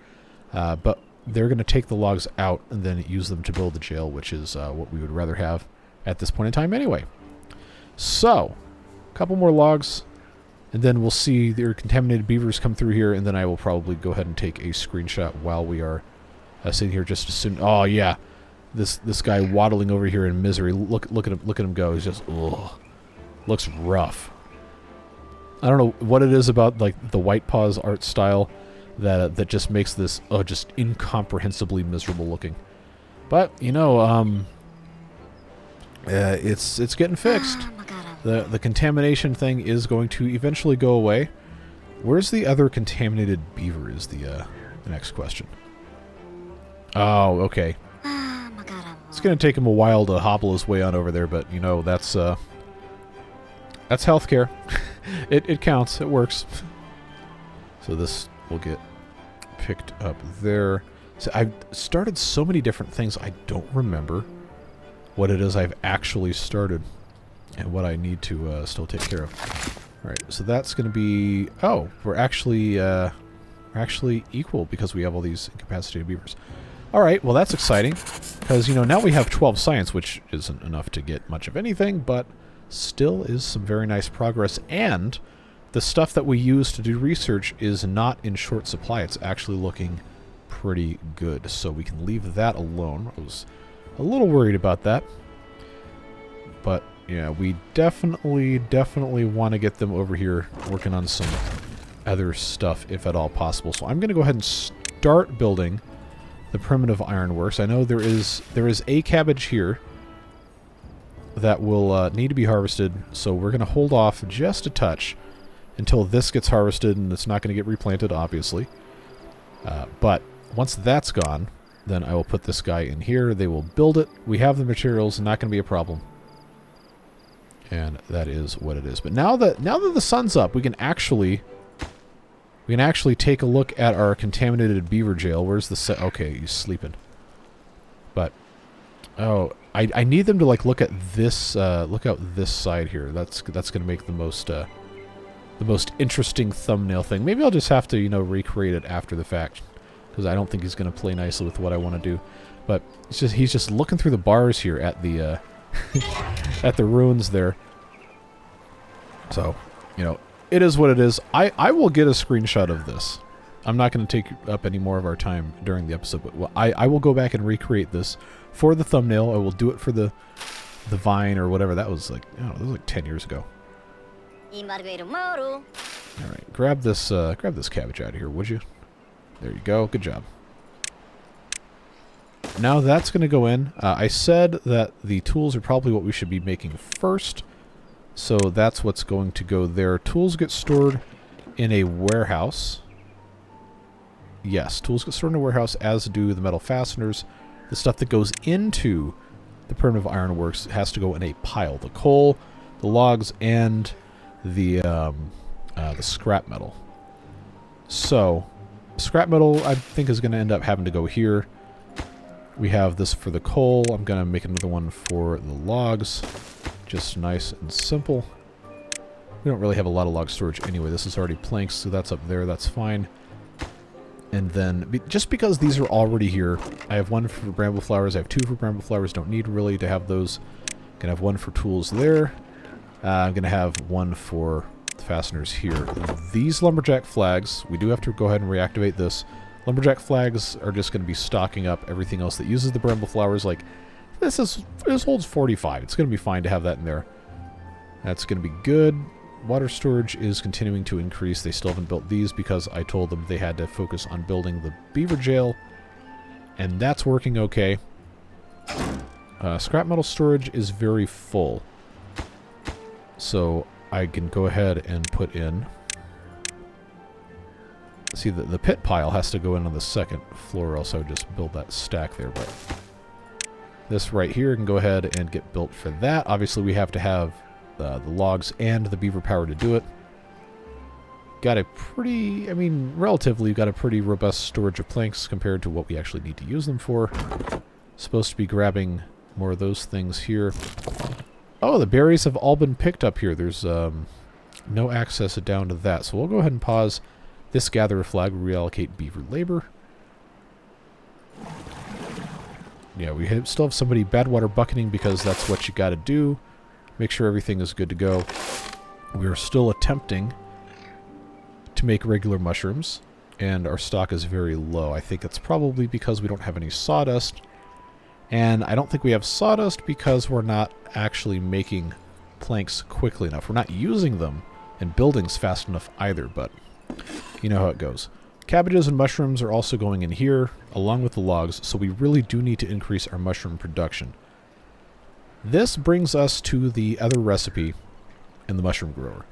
But they're going to take the logs out and then use them to build the jail, which is what we would rather have at this point in time anyway. So, a couple more logs, and then we'll see their contaminated beavers come through here, and then I will probably go ahead and take a screenshot while we are sitting here just as soon. Oh, yeah. This guy waddling over here in misery. Look at him go. He's just, ugh. Looks rough. I don't know what it is about like the Whitepaws art style that just makes this just incomprehensibly miserable looking. But you know, it's getting fixed. The contamination thing is going to eventually go away. Where's the other contaminated beaver is the next question. Oh, okay. It's going to take him a while to hobble his way on over there, but you know, that's healthcare. It counts. It works. So this will get picked up there. So I've started so many different things, I don't remember what it is I've actually started and what I need to still take care of. Alright, so that's going to be... Oh, we're actually equal because we have all these incapacitated beavers. Alright, well that's exciting, because, you know, now we have 12 science, which isn't enough to get much of anything, but still is some very nice progress, and the stuff that we use to do research is not in short supply. It's actually looking pretty good, so we can leave that alone. I was a little worried about that, but yeah, we definitely want to get them over here working on some other stuff if at all possible. So I'm going to go ahead and start building the primitive ironworks. I know there is a cabbage here that will need to be harvested, so we're going to hold off just a touch until this gets harvested, and it's not going to get replanted, obviously. But once that's gone, then I will put this guy in here. They will build it. We have the materials, not going to be a problem. And that is what it is. But now that the sun's up, we can actually take a look at our contaminated beaver jail. Where's the okay, he's sleeping. But oh, I need them to like look at this look out this side here. That's going to make the most interesting thumbnail thing. Maybe I'll just have to, you know, recreate it after the fact, because I don't think he's going to play nicely with what I want to do. But he's just looking through the bars here at the at the ruins there. So, you know, it is what it is. I will get a screenshot of this. I'm not going to take up any more of our time during the episode, but I will go back and recreate this for the thumbnail. I will do it for the Vine or whatever. That was like, I don't know, that was like 10 years ago. All right, grab this cabbage out of here, would you? There you go. Good job. Now that's going to go in. I said that the tools are probably what we should be making first, so that's what's going to go there. Tools get stored in a warehouse. Yes, tools get stored in a warehouse, as do the metal fasteners. The stuff that goes into the primitive ironworks has to go in a pile. The coal, the logs, and the scrap metal. So, scrap metal, I think, is going to end up having to go here. We have this for the coal. I'm going to make another one for the logs. Just nice and simple. We don't really have a lot of log storage anyway. This is already planks, so that's up there. That's fine. And then, just because these are already here, I have one for bramble flowers. I have two for bramble flowers. Don't need really to have those. Going to have one for tools there. I'm going to have one for the fasteners here. These lumberjack flags, we do have to go ahead and reactivate this. Lumberjack flags are just going to be stocking up everything else that uses the bramble flowers. Like, this holds 45. It's going to be fine to have that in there. That's going to be good. Water storage is continuing to increase. They still haven't built these because I told them they had to focus on building the beaver jail. And that's working okay. Scrap metal storage is very full. So I can go ahead and put in... See, the pit pile has to go in on the second floor, or else I would just build that stack there. But this right here can go ahead and get built for that. Obviously, we have to have the logs and the beaver power to do it. Got a pretty, I mean, relatively, got a pretty robust storage of planks compared to what we actually need to use them for. Supposed to be grabbing more of those things here. Oh, the berries have all been picked up here. There's no access down to that. So we'll go ahead and pause this gatherer flag, reallocate beaver labor. Yeah, we still have somebody badwater bucketing because that's what you got to do. Make sure everything is good to go. We are still attempting to make regular mushrooms, and our stock is very low. I think it's probably because we don't have any sawdust, and I don't think we have sawdust because we're not actually making planks quickly enough. We're not using them and buildings fast enough either, but you know how it goes. Cabbages and mushrooms are also going in here, along with the logs, so we really do need to increase our mushroom production. This brings us to the other recipe in the mushroom grower.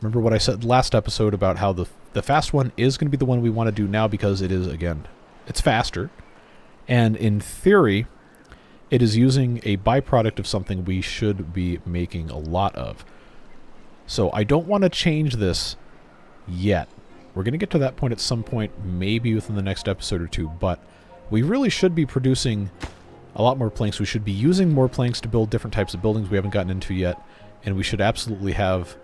Remember what I said last episode about how the fast one is going to be the one we want to do now because it is, again, it's faster. And in theory, it is using a byproduct of something we should be making a lot of. So I don't want to change this yet. We're going to get to that point at some point, maybe within the next episode or two, but we really should be producing a lot more planks. We should be using more planks to build different types of buildings we haven't gotten into yet, and we should absolutely have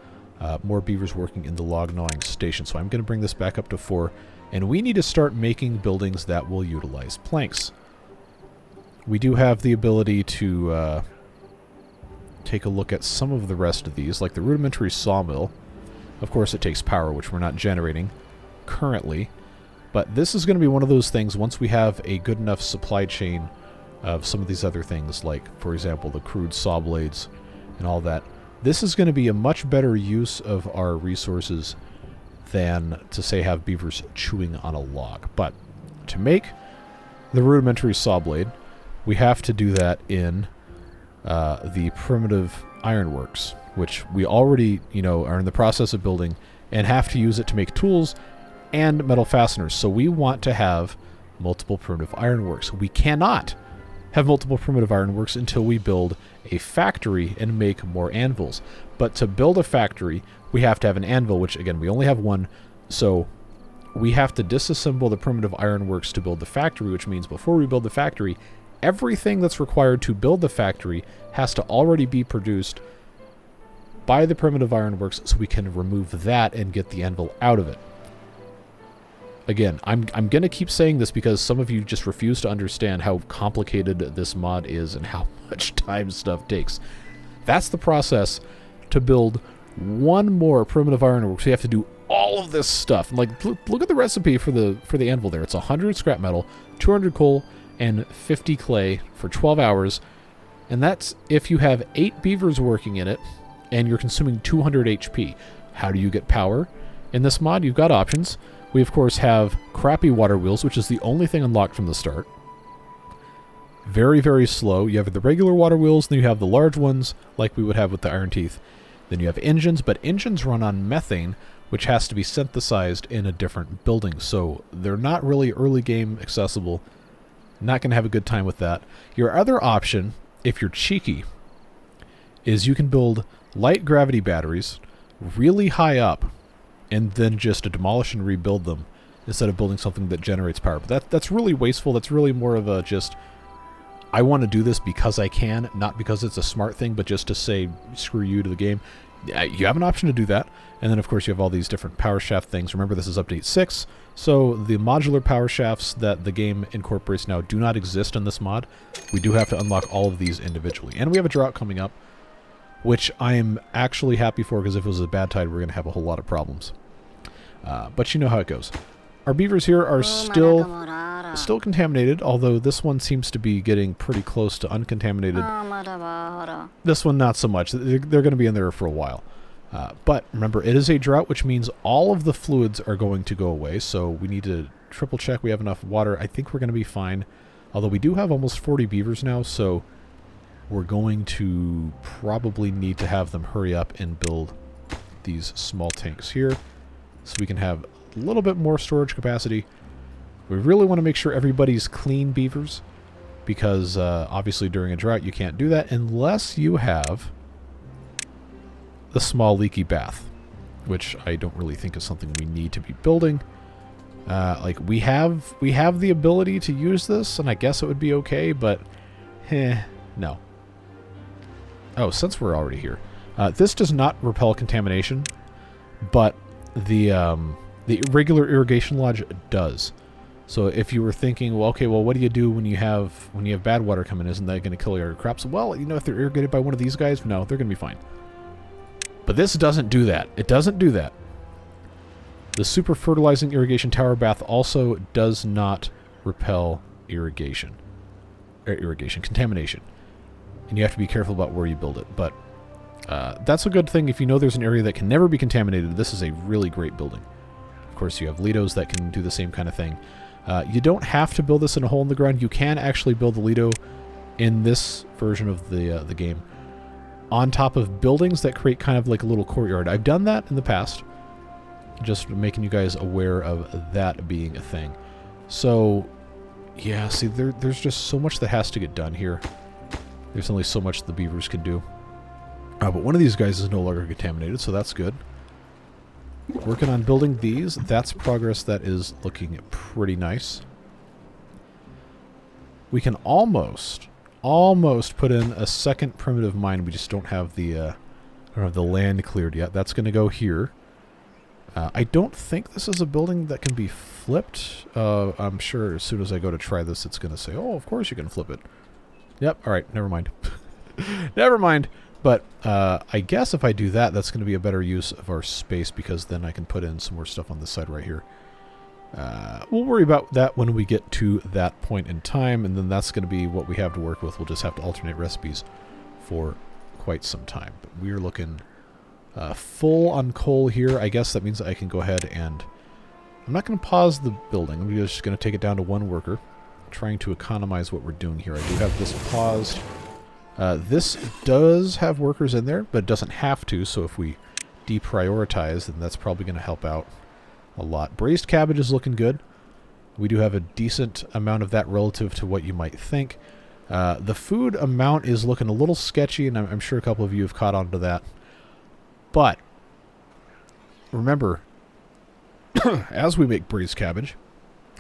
more beavers working in the log gnawing station. So I'm going to bring this back up to 4, and we need to start making buildings that will utilize planks. We do have the ability to take a look at some of the rest of these, like the rudimentary sawmill. Of course, it takes power, which we're not generating currently. But this is going to be one of those things, once we have a good enough supply chain of some of these other things, like, for example, the crude saw blades and all that, this is going to be a much better use of our resources than to, say, have beavers chewing on a log. But to make the rudimentary saw blade, we have to do that in the primitive ironworks, which we already, are in the process of building and have to use it to make tools and metal fasteners. So we want to have multiple primitive ironworks. We cannot have multiple primitive ironworks until we build a factory and make more anvils. But to build a factory, we have to have an anvil, which, again, we only have one. So we have to disassemble the primitive ironworks to build the factory, which means before we build the factory, everything that's required to build the factory has to already be produced by the primitive ironworks, so we can remove that and get the anvil out of it. Again, I'm going to keep saying this because some of you just refuse to understand how complicated this mod is and how much time stuff takes. That's the process to build one more primitive ironworks. We have to do all of this stuff. Like, look at the recipe for the anvil there. It's 100 scrap metal, 200 coal, and 50 clay for 12 hours. And that's if you have 8 beavers working in it and you're consuming 200 HP. How do you get power? In this mod, you've got options. We, of course, have crappy water wheels, which is the only thing unlocked from the start. Very, very slow. You have the regular water wheels, then you have the large ones, like we would have with the Iron Teeth. Then you have engines, but engines run on methane, which has to be synthesized in a different building. So they're not really early game accessible. Not going to have a good time with that. Your other option, if you're cheeky, is you can build light gravity batteries really high up and then just demolish and rebuild them instead of building something that generates power. But that's really wasteful. That's really more of a just, I want to do this because I can, not because it's a smart thing, but just to say screw you to the game. You have an option to do that. And then, of course, you have all these different power shaft things. Remember, this is update 6, so the modular power shafts that the game incorporates now do not exist in this mod. We do have to unlock all of these individually. And we have a drought coming up, which I am actually happy for, because if it was a bad tide, we're going to have a whole lot of problems. But you know how it goes. Our beavers here are still contaminated, although this one seems to be getting pretty close to uncontaminated. This one, not so much. They're going to be in there for a while. But remember, it is a drought, which means all of the fluids are going to go away, so we need to triple check we have enough water. I think we're going to be fine, although we do have almost 40 beavers now, so we're going to probably need to have them hurry up and build these small tanks here so we can have a little bit more storage capacity. We really want to make sure everybody's clean beavers, because obviously during a drought you can't do that unless you have the small leaky bath, which I don't really think is something we need to be building. Like, we have the ability to use this, and I guess it would be okay, but no. Oh, since we're already here, this does not repel contamination, but the regular irrigation lodge does. So if you were thinking, well, okay, well, what do you do when you have bad water coming? Isn't that going to kill your crops? Well, if they're irrigated by one of these guys, no, they're going to be fine. But this doesn't do that. It doesn't do that. The super fertilizing irrigation tower bath also does not repel contamination. And you have to be careful about where you build it. But That's a good thing if you know there's an area that can never be contaminated. This is a really great building. Of course, you have Lidos that can do the same kind of thing. You don't have to build this in a hole in the ground. You can actually build the Lido in this version of the game on top of buildings that create kind of like a little courtyard. I've done that in the past. Just making you guys aware of that being a thing. So, yeah, see, there's just so much that has to get done here. There's only so much the beavers can do. But one of these guys is no longer contaminated, so that's good. Working on building these. That's progress that is looking pretty nice. We can almost put in a second primitive mine. We just don't have the land cleared yet. That's going to go here. I don't think this is a building that can be flipped. I'm sure as soon as I go to try this, it's going to say, oh, of course you can flip it. Yep, alright, never mind. Never mind. But I guess if I do that, that's going to be a better use of our space, because then I can put in some more stuff on this side right here. We'll worry about that when we get to that point in time, and then that's going to be what we have to work with. We'll just have to alternate recipes for quite some time. But we're looking full on coal here. I guess that means I can go ahead and... I'm not going to pause the building. I'm just going to take it down to one worker, trying to economize what we're doing here. I do have this paused. This does have workers in there, but it doesn't have to, so if we deprioritize, then that's probably going to help out a lot. Braised cabbage is looking good. We do have a decent amount of that relative to what you might think. The food amount is looking a little sketchy, and I'm sure a couple of you have caught on to that. But remember, as we make braised cabbage,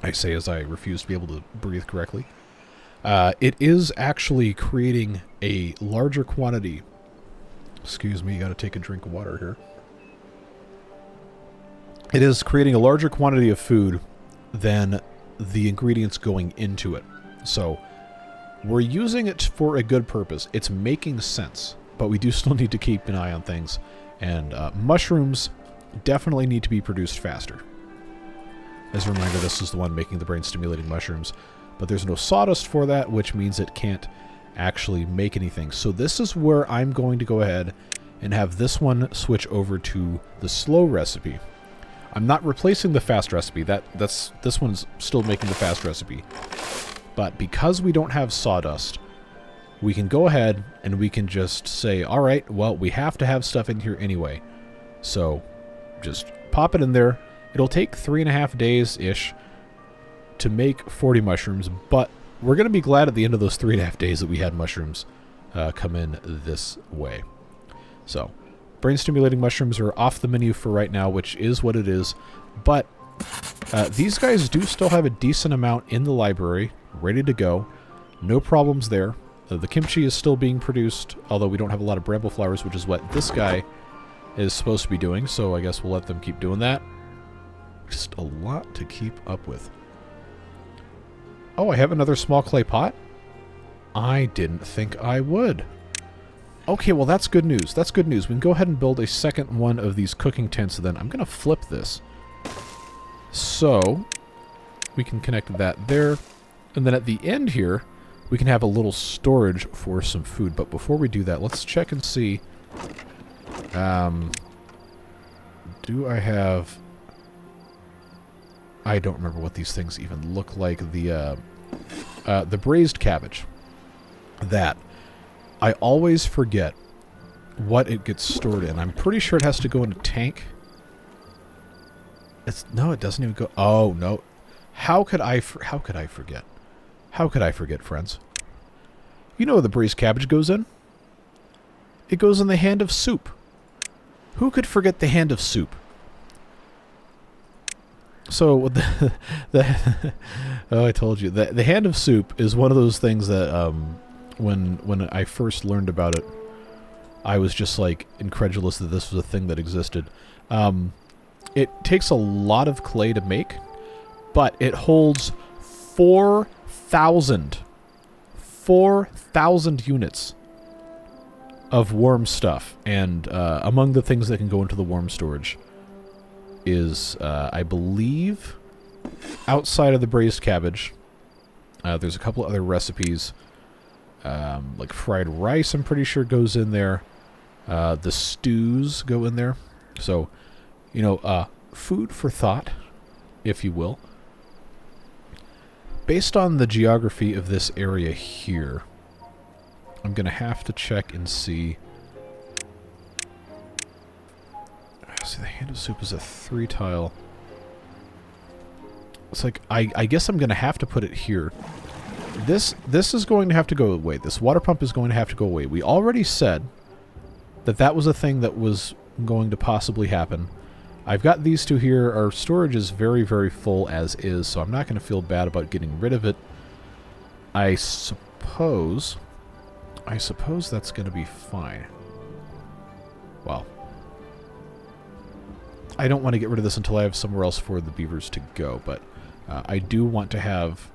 I say as I refuse to be able to breathe correctly, it is actually creating a larger quantity. Excuse me, got to take a drink of water here. It is creating a larger quantity of food than the ingredients going into it. So we're using it for a good purpose. It's making sense, but we do still need to keep an eye on things. And mushrooms definitely need to be produced faster. As a reminder, this is the one making the brain-stimulating mushrooms. But there's no sawdust for that, which means it can't actually make anything. So this is where I'm going to go ahead and have this one switch over to the slow recipe. I'm not replacing the fast recipe. This one's still making the fast recipe. But because we don't have sawdust, we can go ahead and we can just say, all right, well, we have to have stuff in here anyway. So just pop it in there. It'll take 3.5 days-ish to make 40 mushrooms, but we're going to be glad at the end of those 3.5 days that we had mushrooms come in this way. So, brain-stimulating mushrooms are off the menu for right now, which is what it is, but these guys do still have a decent amount in the library, ready to go. No problems there. The kimchi is still being produced, although we don't have a lot of bramble flowers, which is what this guy is supposed to be doing, so I guess we'll let them keep doing that. Just a lot to keep up with. Oh, I have another small clay pot? I didn't think I would. Okay, well that's good news. That's good news. We can go ahead and build a second one of these cooking tents then. I'm going to flip this. So, we can connect that there. And then at the end here, we can have a little storage for some food. But before we do that, let's check and see. Do I have... I don't remember what these things even look like. The braised cabbage. That. I always forget what it gets stored in. I'm pretty sure it has to go in a tank. No, it doesn't even go... Oh, no. How could I forget? How could I forget, friends? You know where the braised cabbage goes in? It goes in the hand of soup. Who could forget the hand of soup? So, oh, I told you. The hand of soup is one of those things that, when I first learned about it, I was just, like, incredulous that this was a thing that existed. It takes a lot of clay to make, but it holds 4,000 units of worm stuff. And among the things that can go into the worm storage is, I believe, outside of the braised cabbage, there's a couple other recipes, like fried rice I'm pretty sure goes in there. The stews go in there. So, you know, food for thought, if you will. Based on the geography of this area here, I'm going to have to check and see. See, the Hand of Soup is a 3-tile. It's like, I guess I'm going to have to put it here. This is going to have to go away. This water pump is going to have to go away. We already said that was a thing that was going to possibly happen. I've got these two here. Our storage is very, very full as is, so I'm not going to feel bad about getting rid of it. I suppose that's going to be fine. Well, I don't want to get rid of this until I have somewhere else for the beavers to go, but I do want to have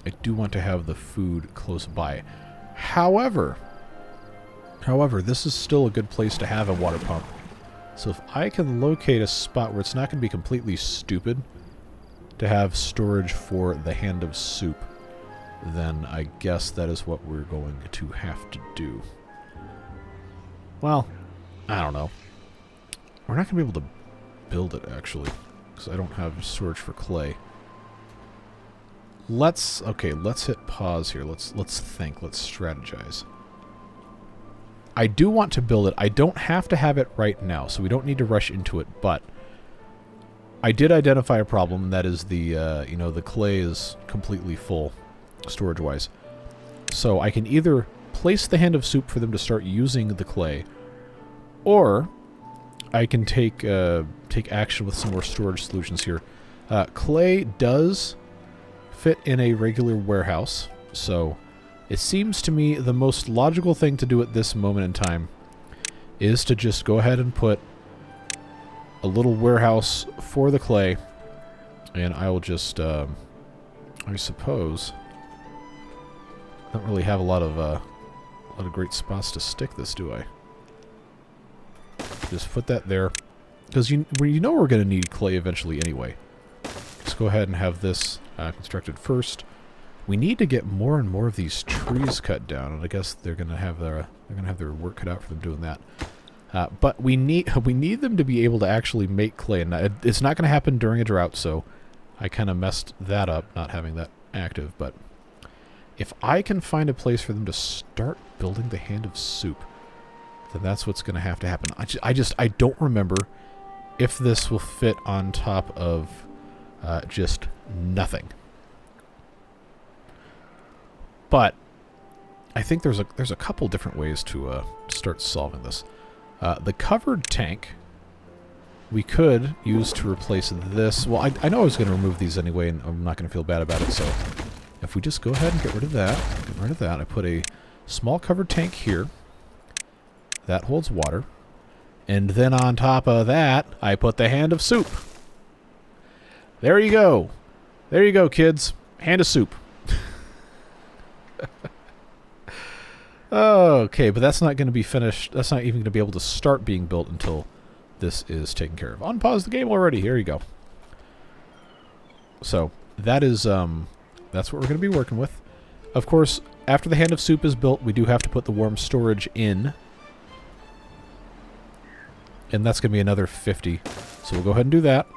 the food close by. However, this is still a good place to have a water pump. So if I can locate a spot where it's not going to be completely stupid to have storage for the Hand of Soup, then I guess that is what we're going to have to do. Well, I don't know. We're not going to be able to build it, actually, because I don't have storage for clay. Let's hit pause here. Let's think. Let's strategize. I do want to build it. I don't have to have it right now, so we don't need to rush into it, but I did identify a problem, and that is the, you know, the clay is completely full, storage-wise. So I can either place the Hand of Soup for them to start using the clay, or I can take action with some more storage solutions here. Clay does fit in a regular warehouse, so it seems to me the most logical thing to do at this moment in time is to just go ahead and put a little warehouse for the clay, and I will just, I suppose, I don't really have a lot of great spots to stick this, do I? Just put that there, because you know we're going to need clay eventually anyway. Let's go ahead and have this constructed first. We need to get more and more of these trees cut down, and I guess they're going to have their work cut out for them doing that. But we need them to be able to actually make clay, and it's not going to happen during a drought. So I kind of messed that up, not having that active. But if I can find a place for them to start building the Hand of Soup, then that's what's going to have to happen. I don't remember if this will fit on top of just nothing. But I think there's a couple different ways to start solving this. The covered tank we could use to replace this. Well, I know I was going to remove these anyway, and I'm not going to feel bad about it. So if we just go ahead and get rid of that, I put a small covered tank here that holds water, and then on top of that, I put the Hand of Soup. There you go. There you go, kids. Hand of Soup. Okay, but that's not going to be finished. That's not even going to be able to start being built until this is taken care of. Unpause the game already. Here you go. So that is that's what we're going to be working with. Of course, after the Hand of Soup is built, we do have to put the warm storage in, and that's going to be another 50. So we'll go ahead and do that.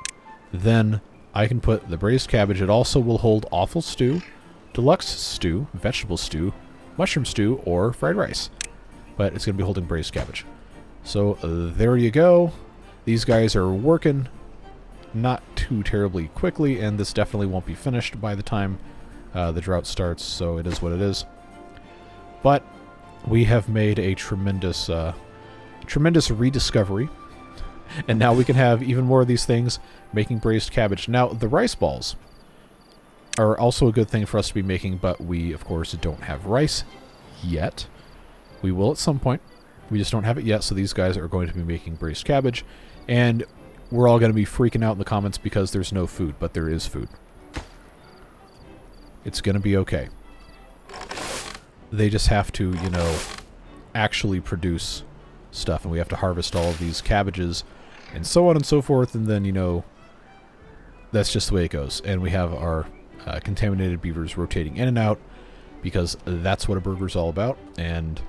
Then I can put the braised cabbage. It also will hold awful stew, deluxe stew, vegetable stew, mushroom stew, or fried rice. But it's going to be holding braised cabbage. So there you go. These guys are working not too terribly quickly, and this definitely won't be finished by the time the drought starts, so it is what it is. But we have made a tremendous rediscovery, and now we can have even more of these things making braised cabbage. Now, the rice balls are also a good thing for us to be making, but we, of course, don't have rice yet. We will at some point. We just don't have it yet, so these guys are going to be making braised cabbage, and we're all going to be freaking out in the comments because there's no food, but there is food. It's going to be okay. They just have to, you know, actually produce stuff, and we have to harvest all of these cabbages, and so on and so forth, and then, you know, that's just the way it goes. And we have our contaminated beavers rotating in and out, because that's what a burger's all about. And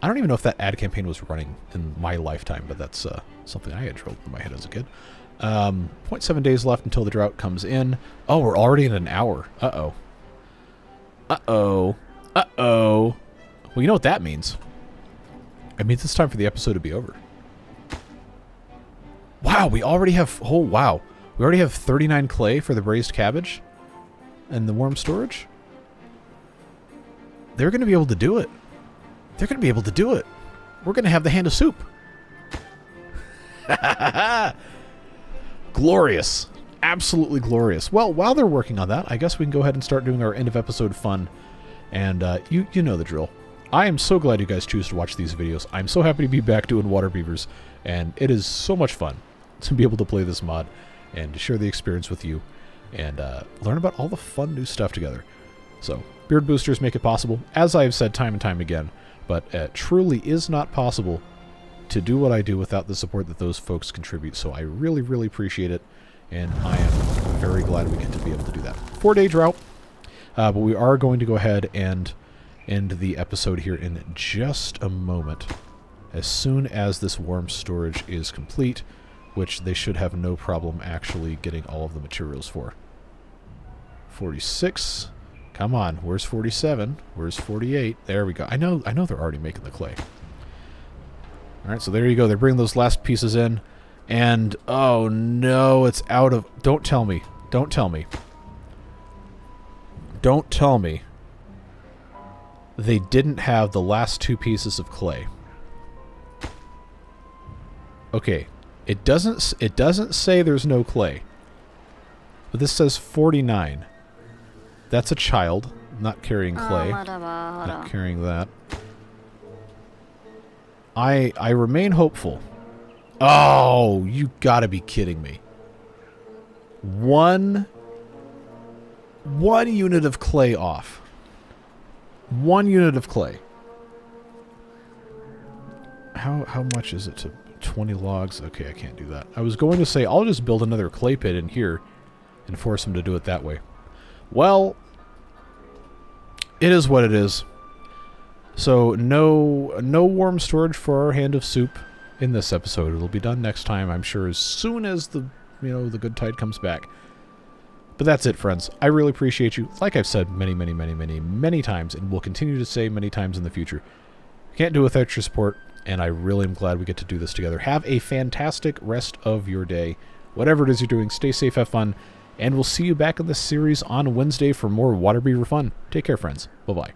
I don't even know if that ad campaign was running in my lifetime, but that's something I had drilled in my head as a kid. 0.7 days left until the drought comes in. Oh, we're already in an hour. Uh-oh. Uh-oh. Uh-oh. Well, you know what that means. It means it's time for the episode to be over. Wow, we already have... Oh, wow. We already have 39 clay for the braised cabbage and the warm storage. They're going to be able to do it. They're going to be able to do it. We're going to have the hand of soup. Glorious. Absolutely glorious. Well, while they're working on that, I guess we can go ahead and start doing our end of episode fun. And you know the drill. I am so glad you guys choose to watch these videos. I'm so happy to be back doing Waterbeavers. And it is so much fun to be able to play this mod and to share the experience with you and learn about all the fun new stuff together. So, beard boosters make it possible, as I have said time and time again, but it truly is not possible to do what I do without the support that those folks contribute. So I really, really appreciate it, and I am very glad we get to be able to do that. 4-day drought, but we are going to go ahead and end the episode here in just a moment. As soon as this warm storage is complete, which they should have no problem actually getting all of the materials for. 46. Come on, where's 47? Where's 48? There we go. I know they're already making the clay. Alright, so there you go. They're bringing those last pieces in. And, oh no, it's out of... Don't tell me. Don't tell me. Don't tell me they didn't have the last 2 pieces of clay. Okay, it doesn't say there's no clay. But this says 49. That's a child, not carrying clay. Not carrying that. I remain hopeful. Oh, you gotta be kidding me. One unit of clay off. 1 unit of clay. How much is it to 20 logs? Okay, I can't do that. I was going to say I'll just build another clay pit in here and force them to do it that way. Well, it is what it is. So no warm storage for our hand of soup in this episode. It'll be done next time, I'm sure, as soon as the good tide comes back. But that's it, friends. I really appreciate you. Like I've said many times, and will continue to say many times in the future. Can't do it without your support, and I really am glad we get to do this together. Have a fantastic rest of your day. Whatever it is you're doing, stay safe, have fun, and we'll see you back in this series on Wednesday for more Waterbeaver fun. Take care, friends. Bye-bye.